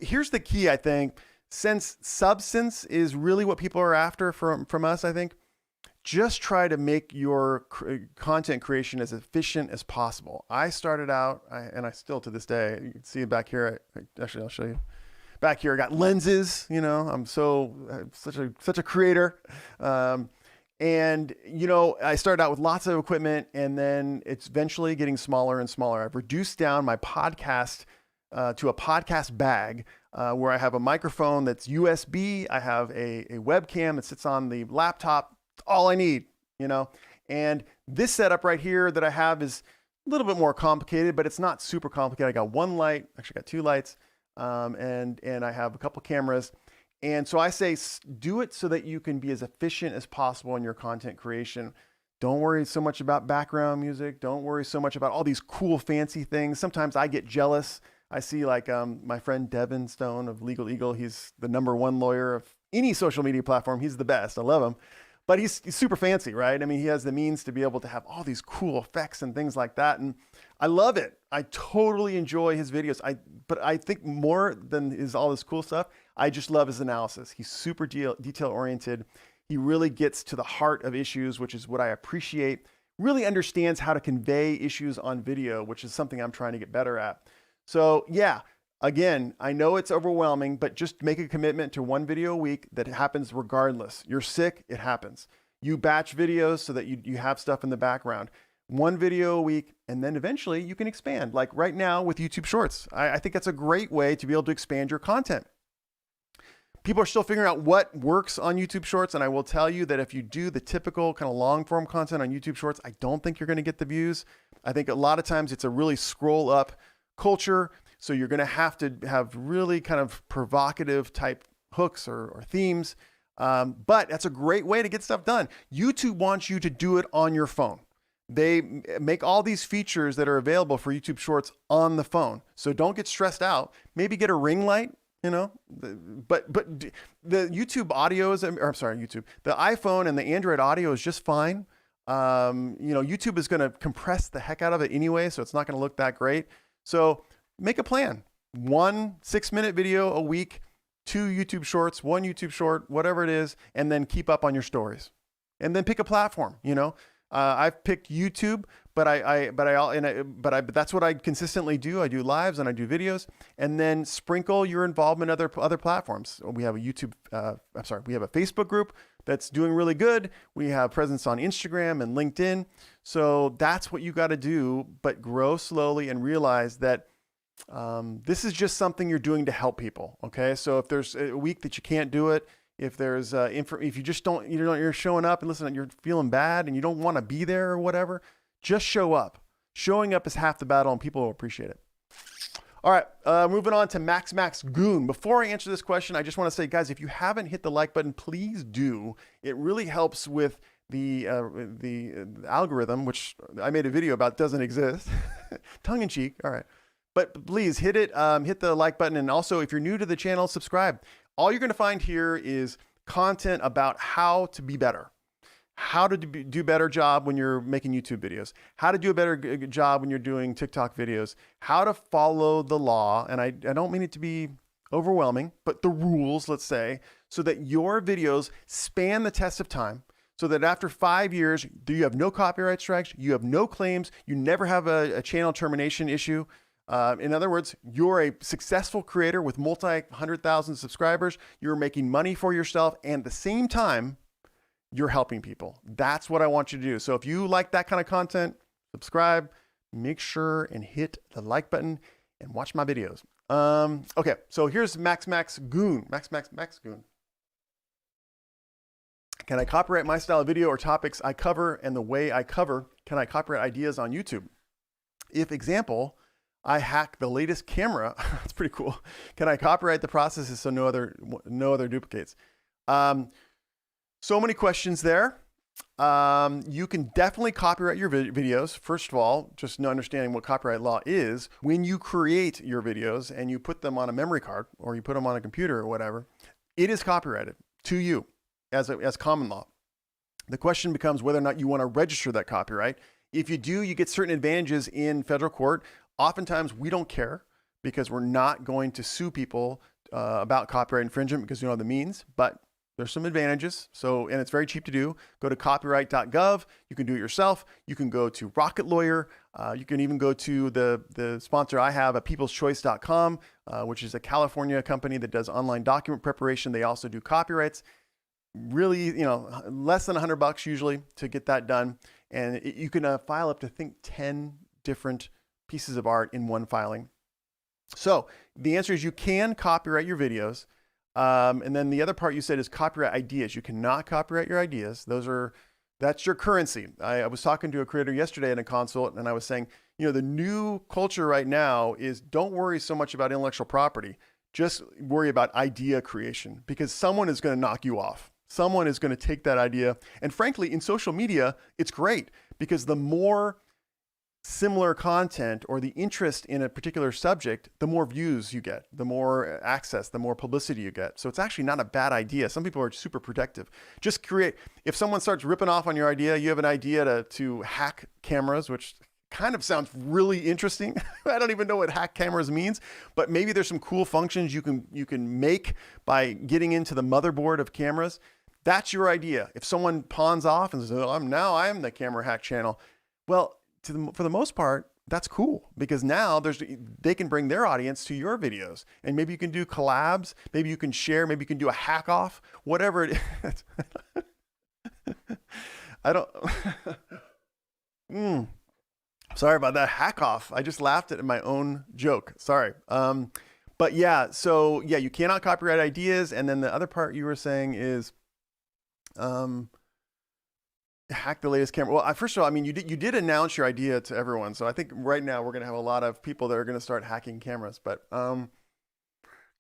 Here's the key, I think, since substance is really what people are after from us, I think, just try to make your content creation as efficient as possible. I started out, and I still to this day, you can see it back here. Actually, I'll show you. Back here, I got lenses, I'm such a creator. And, I started out with lots of equipment, and then it's eventually getting smaller and smaller. I've reduced down my podcast to a podcast bag where I have a microphone that's USB. I have a webcam that sits on the laptop. All I need, and this setup right here that I have is a little bit more complicated, but it's not super complicated. I got one light, actually got 2 lights, and I have a couple cameras. And so I say, do it so that you can be as efficient as possible in your content creation. Don't worry so much about background music. Don't worry so much about all these cool, fancy things. Sometimes I get jealous. I see my friend Devin Stone of Legal Eagle. He's the #1 lawyer of any social media platform. He's the best. I love him. But he's super fancy, right? I mean, he has the means to be able to have all these cool effects and things like that. And I love it. I totally enjoy his videos. But I think more than all this cool stuff, I just love his analysis. He's super detail oriented. He really gets to the heart of issues, which is what I appreciate. Really understands how to convey issues on video, which is something I'm trying to get better at. So yeah, again, I know it's overwhelming, but just make a commitment to 1 video a week that happens regardless. You're sick, it happens. You batch videos so that you have stuff in the background. 1 video a week, and then eventually you can expand. Like right now with YouTube Shorts. I think that's a great way to be able to expand your content. People are still figuring out what works on YouTube Shorts, and I will tell you that if you do the typical kind of long form content on YouTube Shorts, I don't think you're going to get the views. I think a lot of times it's a really scroll up culture. So you're going to have really kind of provocative type hooks or themes. But that's a great way to get stuff done. YouTube wants you to do it on your phone. They make all these features that are available for YouTube Shorts on the phone. So don't get stressed out. Maybe get a ring light, but the YouTube audio is, or I'm sorry, the iPhone and the Android audio is just fine. YouTube is going to compress the heck out of it anyway. So it's not going to look that great. So make a plan. 1 6-minute video a week, 2 YouTube Shorts, 1 YouTube Short, whatever it is, and then keep up on your stories. And then pick a platform. I've picked YouTube, but that's what I consistently do. I do lives and I do videos, and then sprinkle your involvement in other platforms. We have a we have a Facebook group that's doing really good. We have presence on Instagram and LinkedIn. So that's what you got to do, but grow slowly and realize that this is just something you're doing to help people. Okay. So if there's a week that you can't do it, if there's if you just don't, you're showing up and listen, you're feeling bad and you don't want to be there or whatever, just show up. Showing up is half the battle and people will appreciate it. All right, moving on to Max Goon. Before I answer this question, I just want to say, guys, if you haven't hit the like button, please do. It really helps with the algorithm, which I made a video about, doesn't exist. Tongue in cheek. All right. But please hit it, hit the like button. And also, if you're new to the channel, subscribe. All you're going to find here is content about how to be better, how to do a better job when you're making YouTube videos, how to do a better job when you're doing TikTok videos, how to follow the law. And I don't mean it to be overwhelming, but the rules, let's say, so that your videos span the test of time, so that after 5 years, you have no copyright strikes, you have no claims, you never have a channel termination issue. In other words, you're a successful creator with multi-100,000 subscribers. You're making money for yourself, and at the same time, you're helping people. That's what I want you to do. So if you like that kind of content, subscribe, make sure and hit the like button and watch my videos. Okay, so here's Max Goon. Max Goon. Can I copyright my style of video or topics I cover and the way I cover? Can I copyright ideas on YouTube? If example, I hack the latest camera. That's pretty cool. Can I copyright the processes so no other duplicates? So many questions there. You can definitely copyright your videos. First of all, just understanding what copyright law is. When you create your videos and you put them on a memory card or you put them on a computer or whatever, it is copyrighted to you as common law. The question becomes whether or not you want to register that copyright. If you do, you get certain advantages in federal court. Oftentimes we don't care because we're not going to sue people about copyright infringement because you know the means, but there's some advantages. And it's very cheap to do. Go to copyright.gov. You can do it yourself. You can go to Rocket Lawyer. You can even go to the sponsor I have at peopleschoice.com, which is a California company that does online document preparation. They also do copyrights. Really, less than $100 usually to get that done. And you can file up to, I think, 10 different pieces of art in one filing. So the answer is you can copyright your videos. And then the other part you said is copyright ideas. You cannot copyright your ideas. That's your currency. I was talking to a creator yesterday in a consult and I was saying, the new culture right now is don't worry so much about intellectual property. Just worry about idea creation because someone is going to knock you off. Someone is going to take that idea. And frankly, in social media, it's great because the more similar content or the interest in a particular subject, the more views you get, the more access, the more publicity you get. So it's actually not a bad idea. Some people are super protective. Just create, if someone starts ripping off on your idea, you have an idea to hack cameras, which kind of sounds really interesting. I don't even know what hack cameras means, but maybe there's some cool functions you can make by getting into the motherboard of cameras. That's your idea. If someone pawns off and says, I'm the camera hack channel. Well, for the most part, that's cool because now they can bring their audience to your videos and maybe you can do collabs, maybe you can share, maybe you can do a hack off, whatever it is. I don't, sorry about that hack off. I just laughed at my own joke. Sorry. But yeah, so yeah, you cannot copyright ideas. And then the other part you were saying is, hack the latest camera. Well, first of all, you did announce your idea to everyone. So I think right now we're going to have a lot of people that are going to start hacking cameras, but, can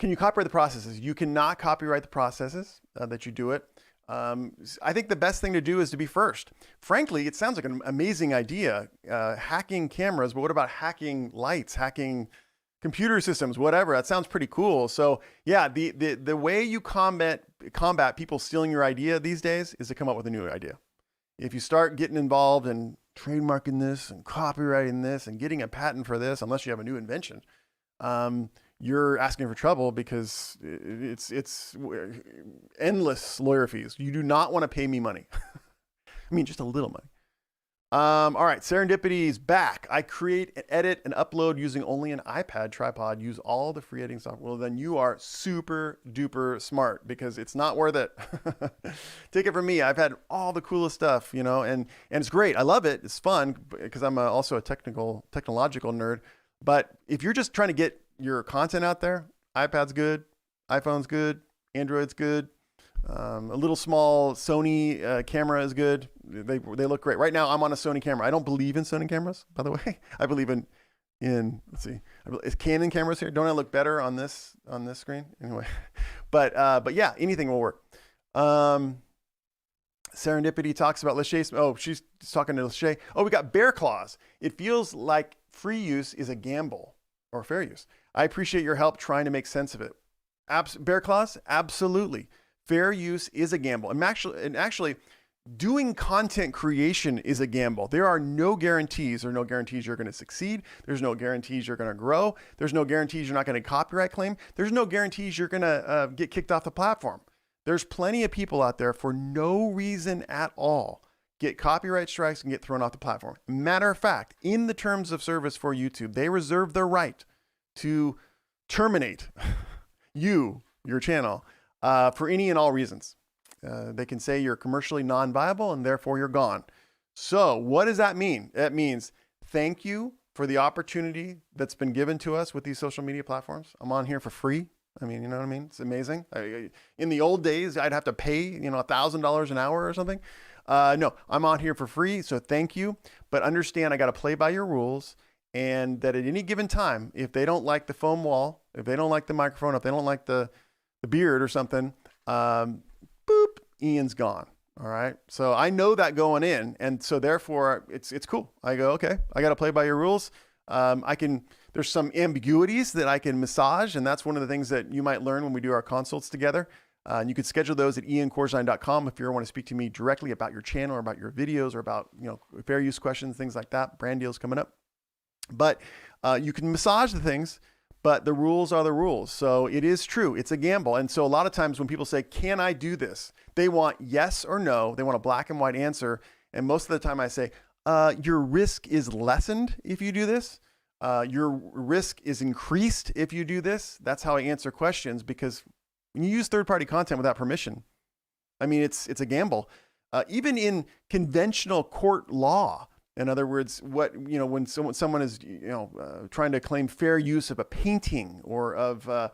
you copyright the processes? You cannot copyright the processes that you do it. I think the best thing to do is to be first. Frankly, it sounds like an amazing idea, hacking cameras, but what about hacking lights, hacking computer systems, whatever? That sounds pretty cool. So yeah, the way you combat people stealing your idea these days is to come up with a new idea. If you start getting involved in trademarking this and copyrighting this and getting a patent for this, unless you have a new invention, you're asking for trouble because it's endless lawyer fees. You do not want to pay me money. Just a little money. All right, Serendipity's back. I create and edit and upload using only an iPad tripod, use all the free editing software. Well, then you are super duper smart because it's not worth it. Take it from me. I've had all the coolest stuff, and it's great. I love it. It's fun because I'm also a technological nerd. But if you're just trying to get your content out there, iPad's good, iPhone's good, Android's good. A little small Sony camera is good. They look great. Right now, I'm on a Sony camera. I don't believe in Sony cameras, by the way. I believe in let's see, is Canon cameras here? Don't I look better on this screen? Anyway, but yeah, anything will work. Serendipity talks about Lachey. Oh, she's talking to Lachey. Oh, we got Bear Claws. It feels like free use is a gamble or fair use. I appreciate your help trying to make sense of it. Bear Claws, absolutely. Fair use is a gamble. And actually, doing content creation is a gamble. There are no guarantees. There are no guarantees you're going to succeed. There's no guarantees you're going to grow. There's no guarantees you're not going to copyright claim. There's no guarantees you're going to get kicked off the platform. There's plenty of people out there for no reason at all get copyright strikes and get thrown off the platform. Matter of fact, in the terms of service for YouTube, they reserve the right to terminate your channel for any and all reasons. They can say you're commercially non-viable and therefore you're gone. So what does that mean? That means thank you for the opportunity that's been given to us with these social media platforms. I'm on here for free. I mean, you know what I mean? It's amazing. In the old days, I'd have to pay, $1,000 an hour or something. No, I'm on here for free. So thank you. But understand, I got to play by your rules, and that at any given time, if they don't like the foam wall, if they don't like the microphone, if they don't like the beard or something, boop, Ian's gone. All right. So I know that going in. And so therefore it's cool. I go, okay, I got to play by your rules. There's some ambiguities that I can massage. And that's one of the things that you might learn when we do our consults together. And you can schedule those at iancorzine.com if you ever want to speak to me directly about your channel or about your videos or about, fair use questions, things like that, brand deals coming up. But you can massage the things, but the rules are the rules. So it is true. It's a gamble. And so a lot of times when people say, can I do this? They want yes or no. They want a black and white answer. And most of the time I say, your risk is lessened if you do this. Your risk is increased if you do this. That's how I answer questions, because when you use third-party content without permission, I mean, it's a gamble. Even in conventional court law, in other words, when someone is trying to claim fair use of a painting or of a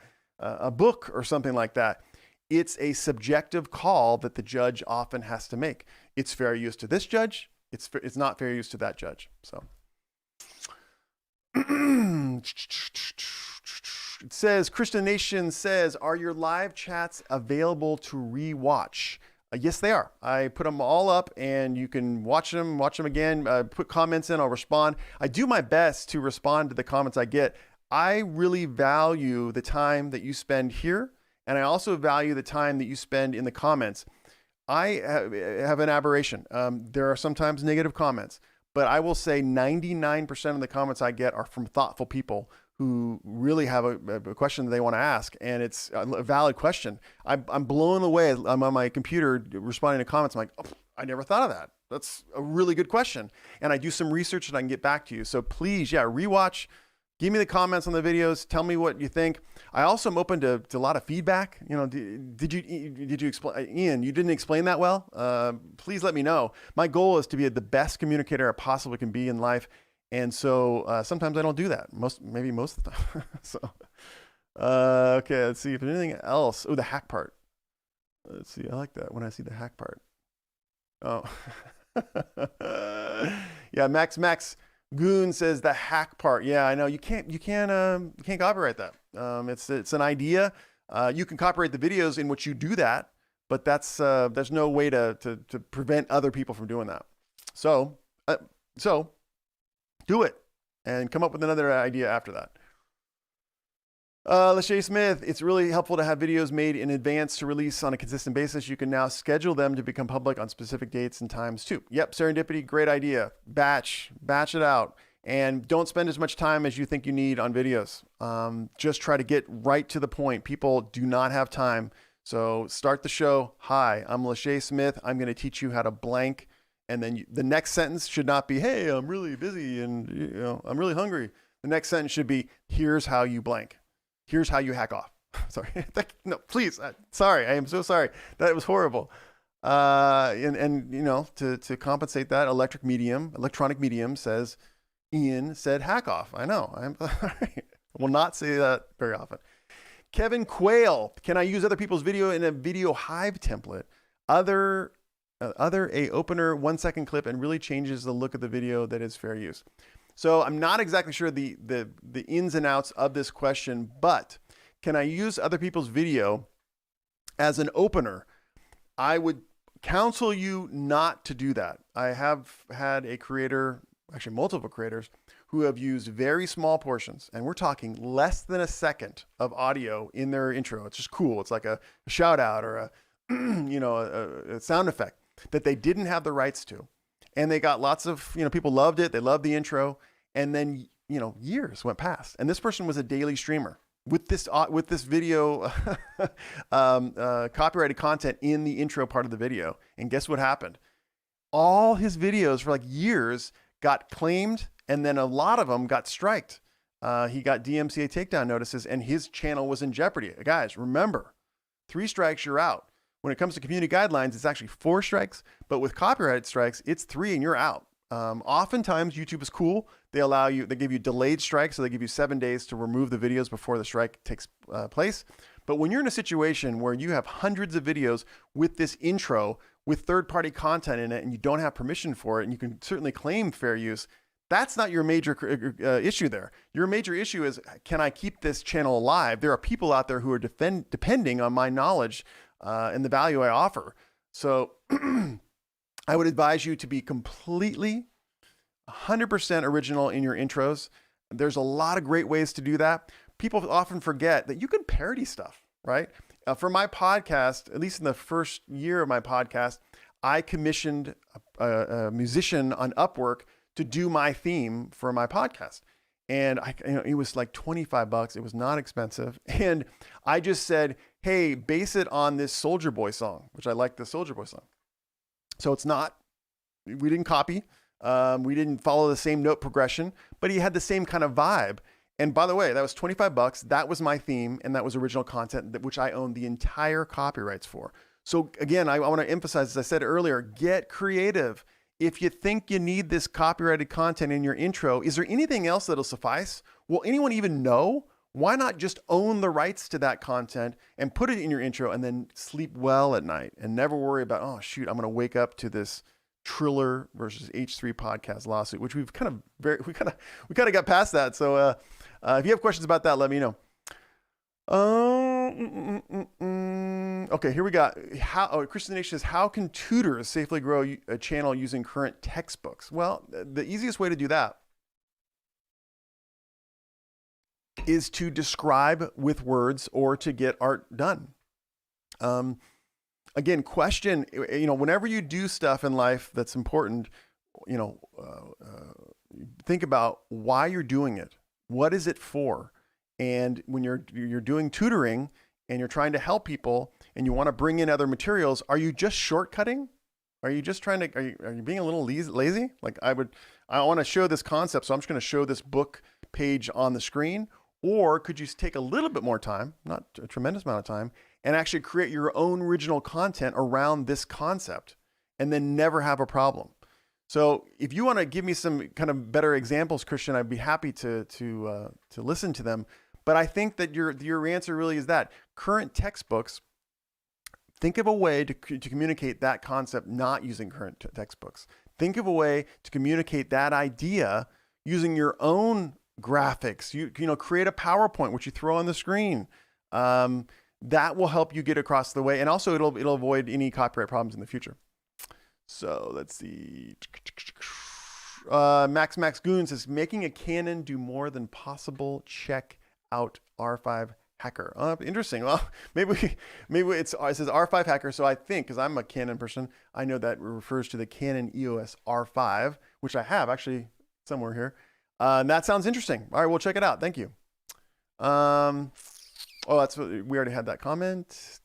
book or something like that, it's a subjective call that the judge often has to make. It's fair use to this judge. It's not fair use to that judge. So it says, Christian Nation says, are your live chats available to rewatch? Yes, they are. I put them all up and you can watch them again, put comments in, I'll respond. I do my best to respond to the comments I get. I really value the time that you spend here. And I also value the time that you spend in the comments. I have an aberration. There are sometimes negative comments, but I will say 99% of the comments I get are from thoughtful people who really have a question that they want to ask, and it's a valid question. I'm blown away. I'm on my computer responding to comments. I'm like, oh, I never thought of that. That's a really good question. And I do some research and I can get back to you. So please, rewatch. Give me the comments on the videos. Tell me what you think. I also am open to a lot of feedback. Did you explain, Ian? You didn't explain that well. Please let me know. My goal is to be the best communicator I possibly can be in life, and so sometimes I don't do that. Maybe most of the time. So okay, let's see if there's anything else. Oh, the hack part. Let's see. I like that when I see the hack part. Oh, yeah. Max. Goon says the hack part. Yeah, I know you can't copyright that. It's an idea. You can copyright the videos in which you do that, but that's there's no way to prevent other people from doing that. So do it and come up with another idea after that. Lachey Smith, it's really helpful to have videos made in advance to release on a consistent basis. You can now schedule them to become public on specific dates and times too. Yep, serendipity, great idea. Batch it out. And don't spend as much time as you think you need on videos. Just try to get right to the point. People do not have time. So start the show. Hi, I'm Lachey Smith. I'm going to teach you how to blank. And then the next sentence should not be, hey, I'm really busy and I'm really hungry. The next sentence should be, here's how you blank. Here's how you hack off. Sorry. No, please. Sorry. I am so sorry. That was horrible. To compensate that, electronic medium says, Ian said hack off. I know. I will not say that very often. Kevin Quayle, can I use other people's video in a video hive template? Other a opener 1 second clip and really changes the look of the video that is fair use. So I'm not exactly sure the ins and outs of this question, but can I use other people's video as an opener? I would counsel you not to do that. I have had a creator, actually multiple creators, who have used very small portions, and we're talking less than a second of audio in their intro. It's just cool. It's like a shout out or a sound effect that they didn't have the rights to. And they got lots of, people loved it. They loved the intro. And then, years went past. And this person was a daily streamer with this video copyrighted content in the intro part of the video. And guess what happened? All his videos for like years got claimed, and then a lot of them got striked. He got DMCA takedown notices, and his channel was in jeopardy. Guys, remember, 3 strikes, you're out. When it comes to community guidelines, it's actually 4 strikes, but with copyright strikes, it's 3 and you're out. Oftentimes YouTube is cool. They give you delayed strikes. So they give you 7 days to remove the videos before the strike takes place. But when you're in a situation where you have hundreds of videos with this intro, with third-party content in it, and you don't have permission for it, and you can certainly claim fair use, that's not your major issue there. Your major issue is, can I keep this channel alive? There are people out there who are depending on my knowledge and the value I offer. So I would advise you to be completely 100% original in your intros. There's a lot of great ways to do that. People often forget that you can parody stuff, right? For my podcast, at least in the first year of my podcast, I commissioned a musician on Upwork to do my theme for my podcast. And it was like $25. It was not expensive. And I just said, hey, base it on this Soulja Boy song, which I like the Soulja Boy song. So we didn't copy. We didn't follow the same note progression, but he had the same kind of vibe. And by the way, that was $25. That was my theme. And that was original content, which I own the entire copyrights for. So again, I want to emphasize, as I said earlier, get creative. If you think you need this copyrighted content in your intro, is there anything else that'll suffice? Will anyone even know? Why not just own the rights to that content and put it in your intro and then sleep well at night and never worry about, oh shoot, I'm going to wake up to this TRILLER versus H3 podcast lawsuit, which we kind of got past that. So if you have questions about that, let me know. Okay, here we got Christian Nation says, how can tutors safely grow a channel using current textbooks? Well, the easiest way to do that is to describe with words or to get art done. Again, question, whenever you do stuff in life that's important, think about why you're doing it. What is it for? And when you're doing tutoring and you're trying to help people and you want to bring in other materials, are you just shortcutting? Are you just trying to, are you being a little lazy? Like I want to show this concept, so I'm just going to show this book page on the screen. Or could you take a little bit more time, not a tremendous amount of time, and actually create your own original content around this concept and then never have a problem? So if you want to give me some kind of better examples, Christian, I'd be happy to listen to them. But I think that your answer really is that current textbooks, think of a way to communicate that concept not using current textbooks. Think of a way to communicate that idea using your own graphics. You create a PowerPoint, which you throw on the screen. That will help you get across the way. And also it'll avoid any copyright problems in the future. So let's see. Max Goon says, making a Canon do more than possible check out R5 hacker. Interesting. Well, maybe it says R5 hacker. So I think, because I'm a Canon person, I know that refers to the Canon EOS R5, which I have actually somewhere here. And that sounds interesting. All right, we'll check it out. Thank you. We already had that comment.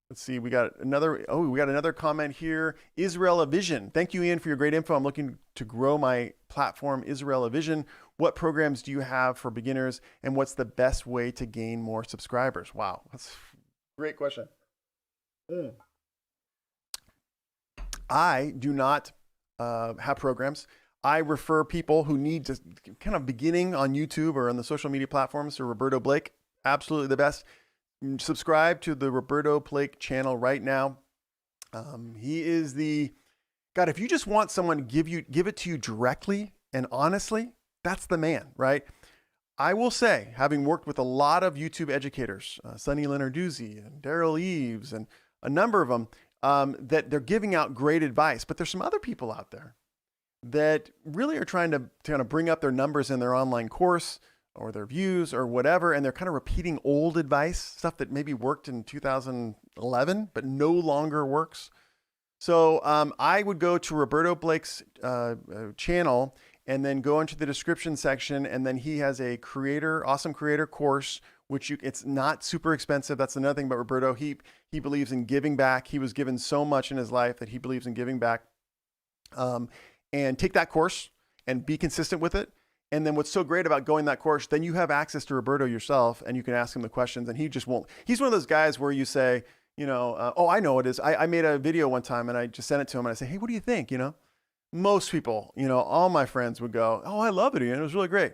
Let's see, we got another comment here. Israel a Vision. Thank you, Ian, for your great info. I'm looking to grow my platform, Israel a Vision. What programs do you have for beginners, and what's the best way to gain more subscribers? Wow, that's a great question. I do not have programs. I refer people who need to kind of beginning on YouTube or on the social media platforms to Roberto Blake. Absolutely the best. Subscribe to the Roberto Blake channel right now. He is God, if you just want someone to give it to you directly and honestly, that's the man, right? I will say, having worked with a lot of YouTube educators, Sonny Lenarduzzi and Daryl Eves and a number of them, that they're giving out great advice, but there's some other people out there that really are trying to kind of bring up their numbers in their online course or their views or whatever, and they're kind of repeating old advice, stuff that maybe worked in 2011, but no longer works. So I would go to Roberto Blake's channel and then go into the description section, and then he has a awesome creator course, which it's not super expensive. That's another thing about Roberto. He believes in giving back. He was given so much in his life that he believes in giving back. And take that course and be consistent with it. And then what's so great about going that course, then you have access to Roberto yourself and you can ask him the questions, and he just won't. He's one of those guys where you say, Oh, I know what it is. I made a video one time and I just sent it to him and I say, hey, what do you think? Most people, all my friends would go, oh, I love it, Ian. It was really great.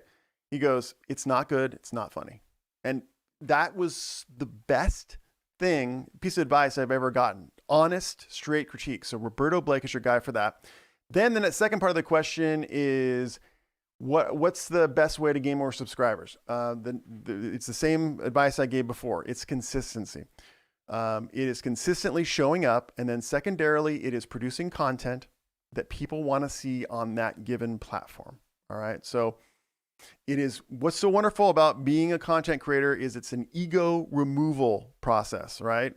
He goes, it's not good. It's not funny. And that was the best piece of advice I've ever gotten. Honest, straight critique. So Roberto Blake is your guy for that. Then the second part of the question is, what's the best way to gain more subscribers? It's the same advice I gave before. It's consistency. It is consistently showing up. And then secondarily, it is producing content that people want to see on that given platform. All right. So what's so wonderful about being a content creator is it's an ego removal process, right?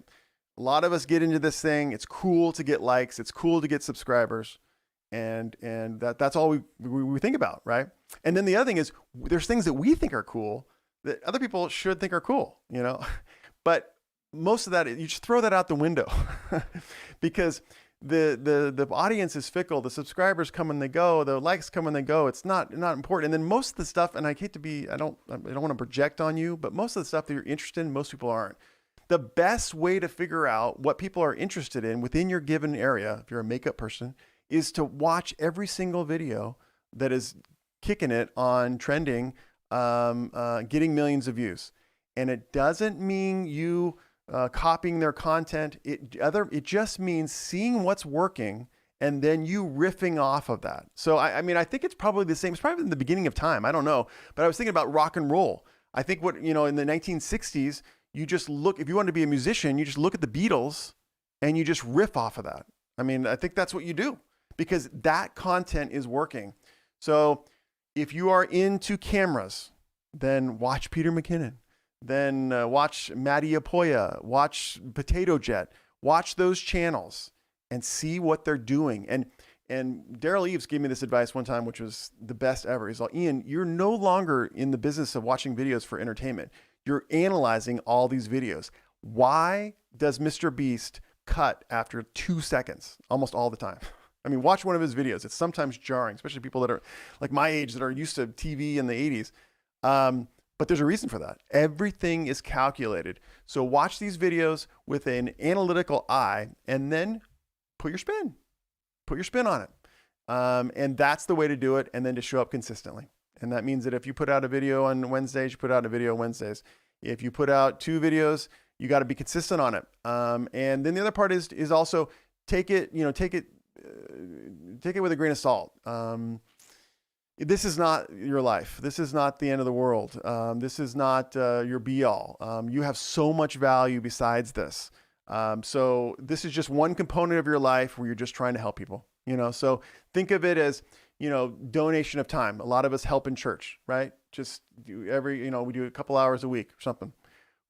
A lot of us get into this thing. It's cool to get likes. It's cool to get subscribers. And that's all we think about, right? And then the other thing is there's things that we think are cool that other people should think are cool, but most of that, you just throw that out the window because the audience is fickle. The subscribers come and they go. The likes come and they go. It's not important. And then most of the stuff, and I don't want to project on you, but most of the stuff that you're interested in, most people aren't. The best way to figure out what people are interested in within your given area, if you're a makeup person, is to watch every single video that is kicking it on trending, getting millions of views. And it doesn't mean you copying their content. It just means seeing what's working and then you riffing off of that. So I think it's probably the same. It's probably in the beginning of time. I don't know, but I was thinking about rock and roll. I think in the 1960s, you just look, if you want to be a musician, you just look at the Beatles and you just riff off of that. I think that's what you do because that content is working. So if you are into cameras, then watch Peter McKinnon. Then watch Matty Apoya, watch Potato Jet, watch those channels and see what they're doing. And Daryl Eves gave me this advice one time, which was the best ever. He's like, Ian, you're no longer in the business of watching videos for entertainment. You're analyzing all these videos. Why does Mr. Beast cut after 2 seconds almost all the time? Watch one of his videos. It's sometimes jarring, especially people that are like my age that are used to TV in the 80s. But there's a reason for that. Everything is calculated. So watch these videos with an analytical eye and then put your spin on it. And that's the way to do it. And then to show up consistently. And that means that if you put out a video on Wednesdays, you put out a video on Wednesdays. If you put out 2 videos, you got to be consistent on it. And then the other part is also take it with a grain of salt. This is not your life. This is not the end of the world. This is not your be all. You have so much value besides this. So this is just one component of your life where you're just trying to help people, so think of it as, donation of time. A lot of us help in church, right? Just do we do a couple hours a week or something.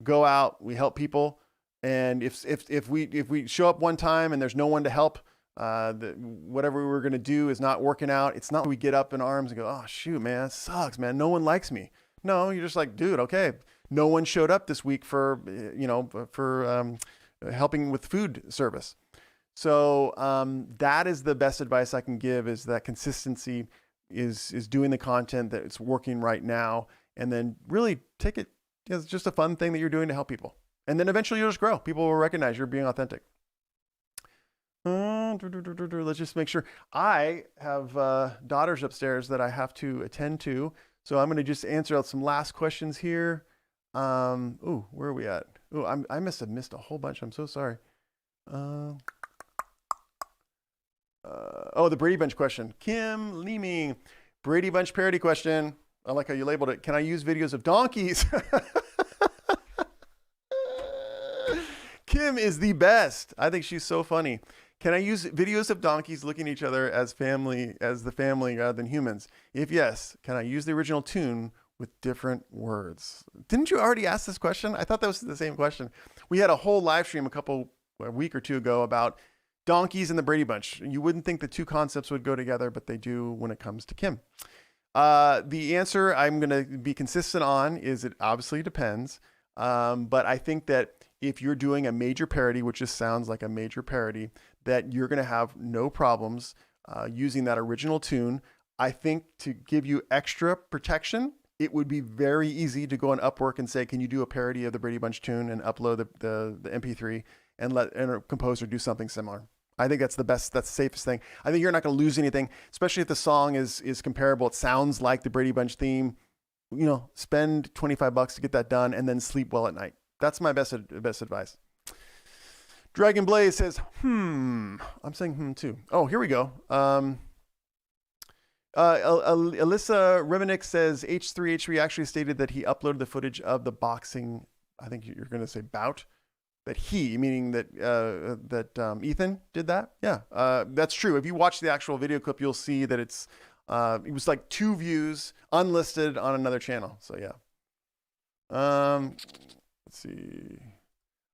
Go out, we help people. And if we show up one time and there's no one to help, whatever we were going to do is not working out. It's not we get up in arms and go, oh shoot, man, it sucks, man. No one likes me. No, you're just like, dude, okay. No one showed up this week for helping with food service. So that is the best advice I can give, is that consistency is doing the content that it's working right now. And then really take it as just a fun thing that you're doing to help people. And then eventually you'll just grow. People will recognize you're being authentic. Let's just make sure. I have daughters upstairs that I have to attend to. So I'm going to just answer out some last questions here. Where are we at? I must have missed a whole bunch. I'm so sorry. The Brady Bunch question. Kim Leeming. Brady Bunch parody question. I like how you labeled it. Can I use videos of donkeys? Kim is the best. I think she's so funny. Can I use videos of donkeys looking at each other as the family rather than humans? If yes, can I use the original tune with different words? Didn't you already ask this question? I thought that was the same question. We had a whole live stream a week or two ago about donkeys and the Brady Bunch. You wouldn't think the two concepts would go together, but they do when it comes to Kim. The answer I'm going to be consistent on is it obviously depends. But I think that if you're doing a major parody, which just sounds like a major parody, that you're going to have no problems using that original tune. I think to give you extra protection, it would be very easy to go on Upwork and say, can you do a parody of the Brady Bunch tune and upload the MP3? and let a composer do something similar. I think that's the safest thing. I think you're not going to lose anything, especially if the song is comparable. It sounds like the Brady Bunch theme. Spend $25 to get that done and then sleep well at night. That's my best advice. Dragon Blaze says, I'm saying too. Oh, here we go. Alyssa Remenik says H3 actually stated that he uploaded the footage of the boxing, I think you're going to say bout, that he, meaning that Ethan did that. Yeah, that's true. If you watch the actual video clip, you'll see that it was like 2 views unlisted on another channel. So yeah. Let's see.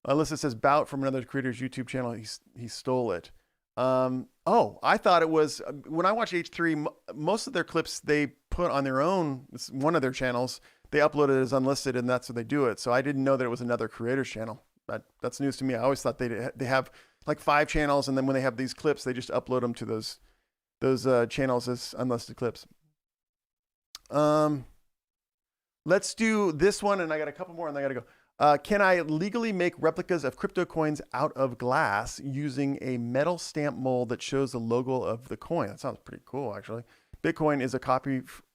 Alyssa says bout from another creator's YouTube channel. He stole it. I thought it was when I watch H3, most of their clips they put on their own, it's one of their channels. They upload it as unlisted and that's how they do it. So I didn't know that it was another creator's channel. That's news to me. I always thought they have like 5 channels. And then when they have these clips, they just upload them to those channels as unlisted clips. Let's do this one. And I got a couple more and I got to go. Can I legally make replicas of crypto coins out of glass using a metal stamp mold that shows the logo of the coin? That sounds pretty cool, actually. Bitcoin is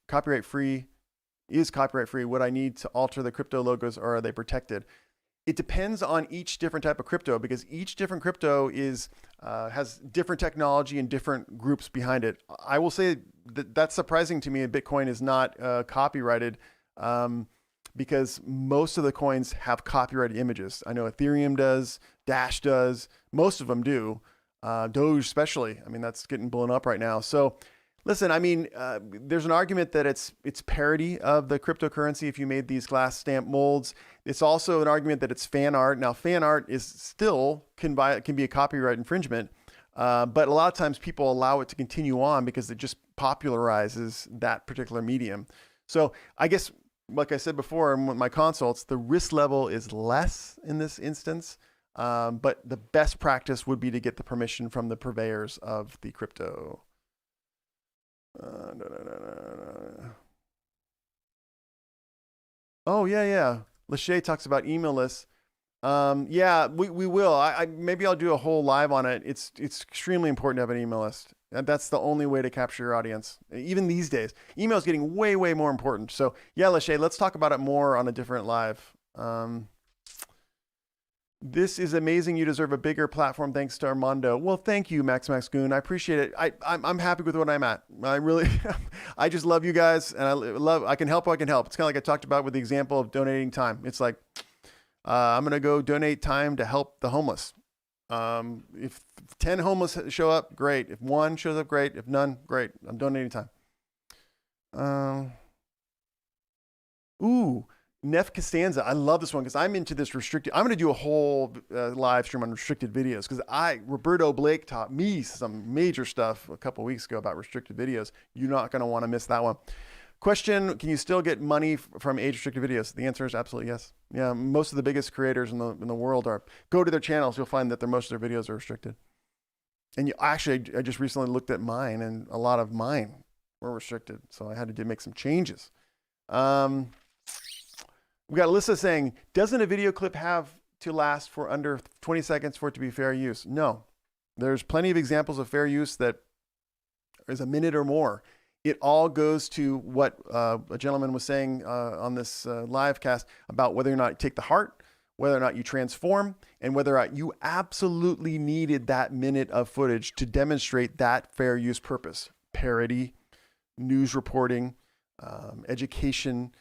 copyright free. Would I need to alter the crypto logos or are they protected? It depends on each different type of crypto because each different crypto has different technology and different groups behind it. I will say that's surprising to me. Bitcoin is not copyrighted. Because most of the coins have copyrighted images. I know Ethereum does, Dash does, most of them do. Doge especially. I mean, that's getting blown up right now. So listen, I mean, there's an argument that it's parody of the cryptocurrency if you made these glass stamp molds. It's also an argument that it's fan art. Now, fan art is still can be a copyright infringement, but a lot of times people allow it to continue on because it just popularizes that particular medium. So I guess, like I said before in my consults, the risk level is less in this instance, but the best practice would be to get the permission from the purveyors of the crypto. Oh, yeah. Lachey talks about email lists. Yeah, we will. Maybe I'll do a whole live on it. It's extremely important to have an email list. And that's the only way to capture your audience. Even these days, email is getting way, way more important. So yeah, Lachey, let's talk about it more on a different live. This is amazing. You deserve a bigger platform. Thanks to Armando. Well, thank you, Max Goon. I appreciate it. I'm happy with what I'm at. I really, I just love you guys. And I can help. It's kind of like I talked about with the example of donating time. It's like, I'm going to go donate time to help the homeless. If 10 homeless show up, great. If 1 shows up, great. If none, great. I'm donating time. Neff Costanza. I love this one because I'm into this restricted. I'm going to do a whole live stream on restricted videos because Roberto Blake taught me some major stuff a couple weeks ago about restricted videos. You're not going to want to miss that one. Question, can you still get money from age-restricted videos? The answer is absolutely yes. Yeah, most of the biggest creators in the world go to their channels. You'll find that most of their videos are restricted. And I just recently looked at mine, and a lot of mine were restricted. So I had to make some changes. We got Alyssa saying, doesn't a video clip have to last for under 20 seconds for it to be fair use? No. There's plenty of examples of fair use that is a minute or more. It all goes to what a gentleman was saying on this live cast about whether or not you take the heart, whether or not you transform, and whether or not you absolutely needed that minute of footage to demonstrate that fair use purpose. Parody, news reporting, education,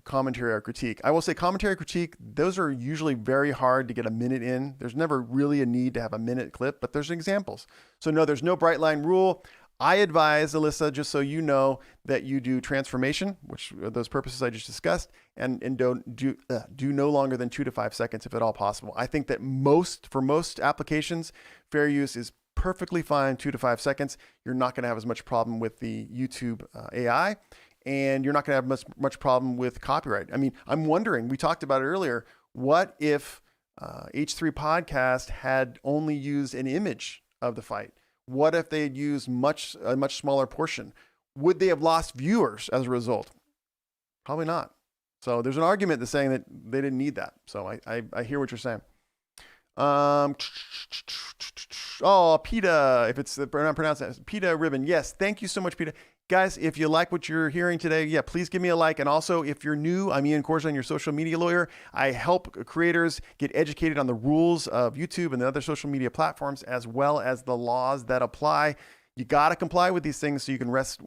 commentary or critique. I will say commentary or critique, those are usually very hard to get a minute in. There's never really a need to have a minute clip, but there's examples. So no, there's no bright line rule. I advise, Alyssa, just so you know, that you do transformation, which are those purposes I just discussed, and don't do no longer than 2 to 5 seconds if at all possible. I think that for most applications, fair use is perfectly fine, 2 to 5 seconds. You're not going to have as much problem with the YouTube AI, and you're not going to have much problem with copyright. I mean, I'm wondering, we talked about it earlier, what if H3 Podcast had only used an image of the fight? What if they had used a much smaller portion? Would they have lost viewers as a result? Probably not. So there's an argument that's saying that they didn't need that. So I hear what you're saying. Oh, PETA, if it's not pronounced that, PETA ribbon. Yes, thank you so much, PETA. Guys, if you like what you're hearing today, yeah, please give me a like. And also, if you're new, I'm Ian Corzine, your social media lawyer. I help creators get educated on the rules of YouTube and the other social media platforms, as well as the laws that apply. You got to comply with these things so you can rest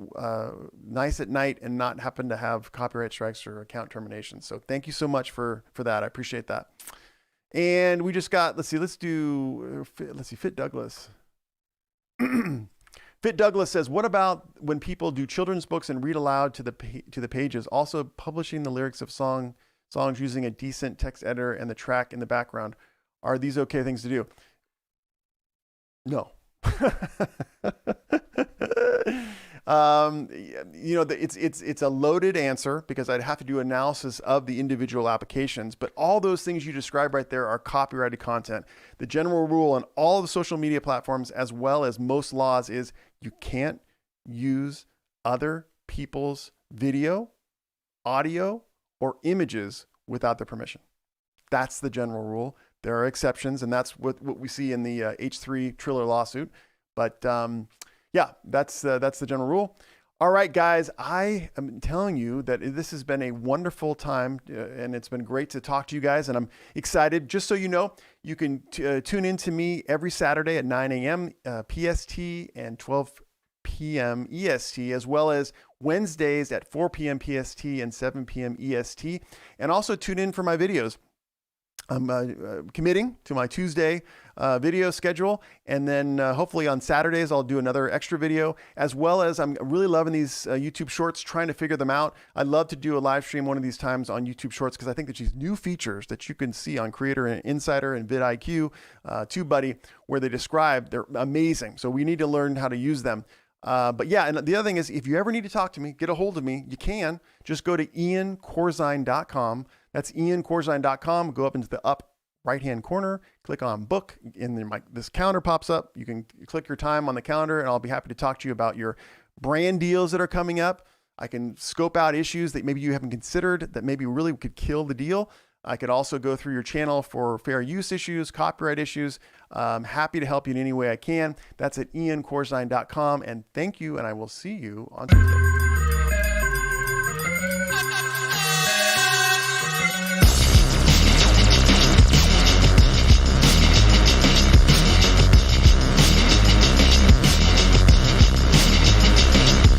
nice at night and not happen to have copyright strikes or account terminations. So thank you so much for that. I appreciate that. And we just got, let's see, Fit Douglas. Fit Douglas says, what about when people do children's books and read aloud to the pages, also publishing the lyrics of songs using a decent text editor and the track in the background? Are these okay things to do? No. It's a loaded answer because I'd have to do analysis of the individual applications, but all those things you described right there are copyrighted content. The general rule on all the social media platforms, as well as most laws, is you can't use other people's video, audio, or images without their permission. That's the general rule. There are exceptions, and that's what we see in the H3 Triller lawsuit. But yeah, that's the general rule. All right, guys, I am telling you that this has been a wonderful time, and it's been great to talk to you guys, and I'm excited. Just so you know, you can tune in to me every Saturday at 9 a.m. PST and 12 p.m. EST, as well as Wednesdays at 4 p.m. PST and 7 p.m. EST, and also tune in for my videos. I'm committing to my Tuesday video schedule, and then hopefully on Saturdays I'll do another extra video, as well as I'm really loving these YouTube Shorts, trying to figure them out. I'd love to do a live stream one of these times on YouTube Shorts because I think that these new features that you can see on Creator and Insider and vidIQ, TubeBuddy, where they describe, they're amazing. So we need to learn how to use them. But yeah, and the other thing is, if you ever need to talk to me, get a hold of me, you can. Just go to iancorzine.com. That's iancorzine.com. Go up into the up right-hand corner, click on book, and then this calendar pops up. You can click your time on the calendar, and I'll be happy to talk to you about your brand deals that are coming up. I can scope out issues that maybe you haven't considered that maybe really could kill the deal. I could also go through your channel for fair use issues, copyright issues. I'm happy to help you in any way I can. That's at iancorzine.com. And thank you, and I will see you on Tuesday.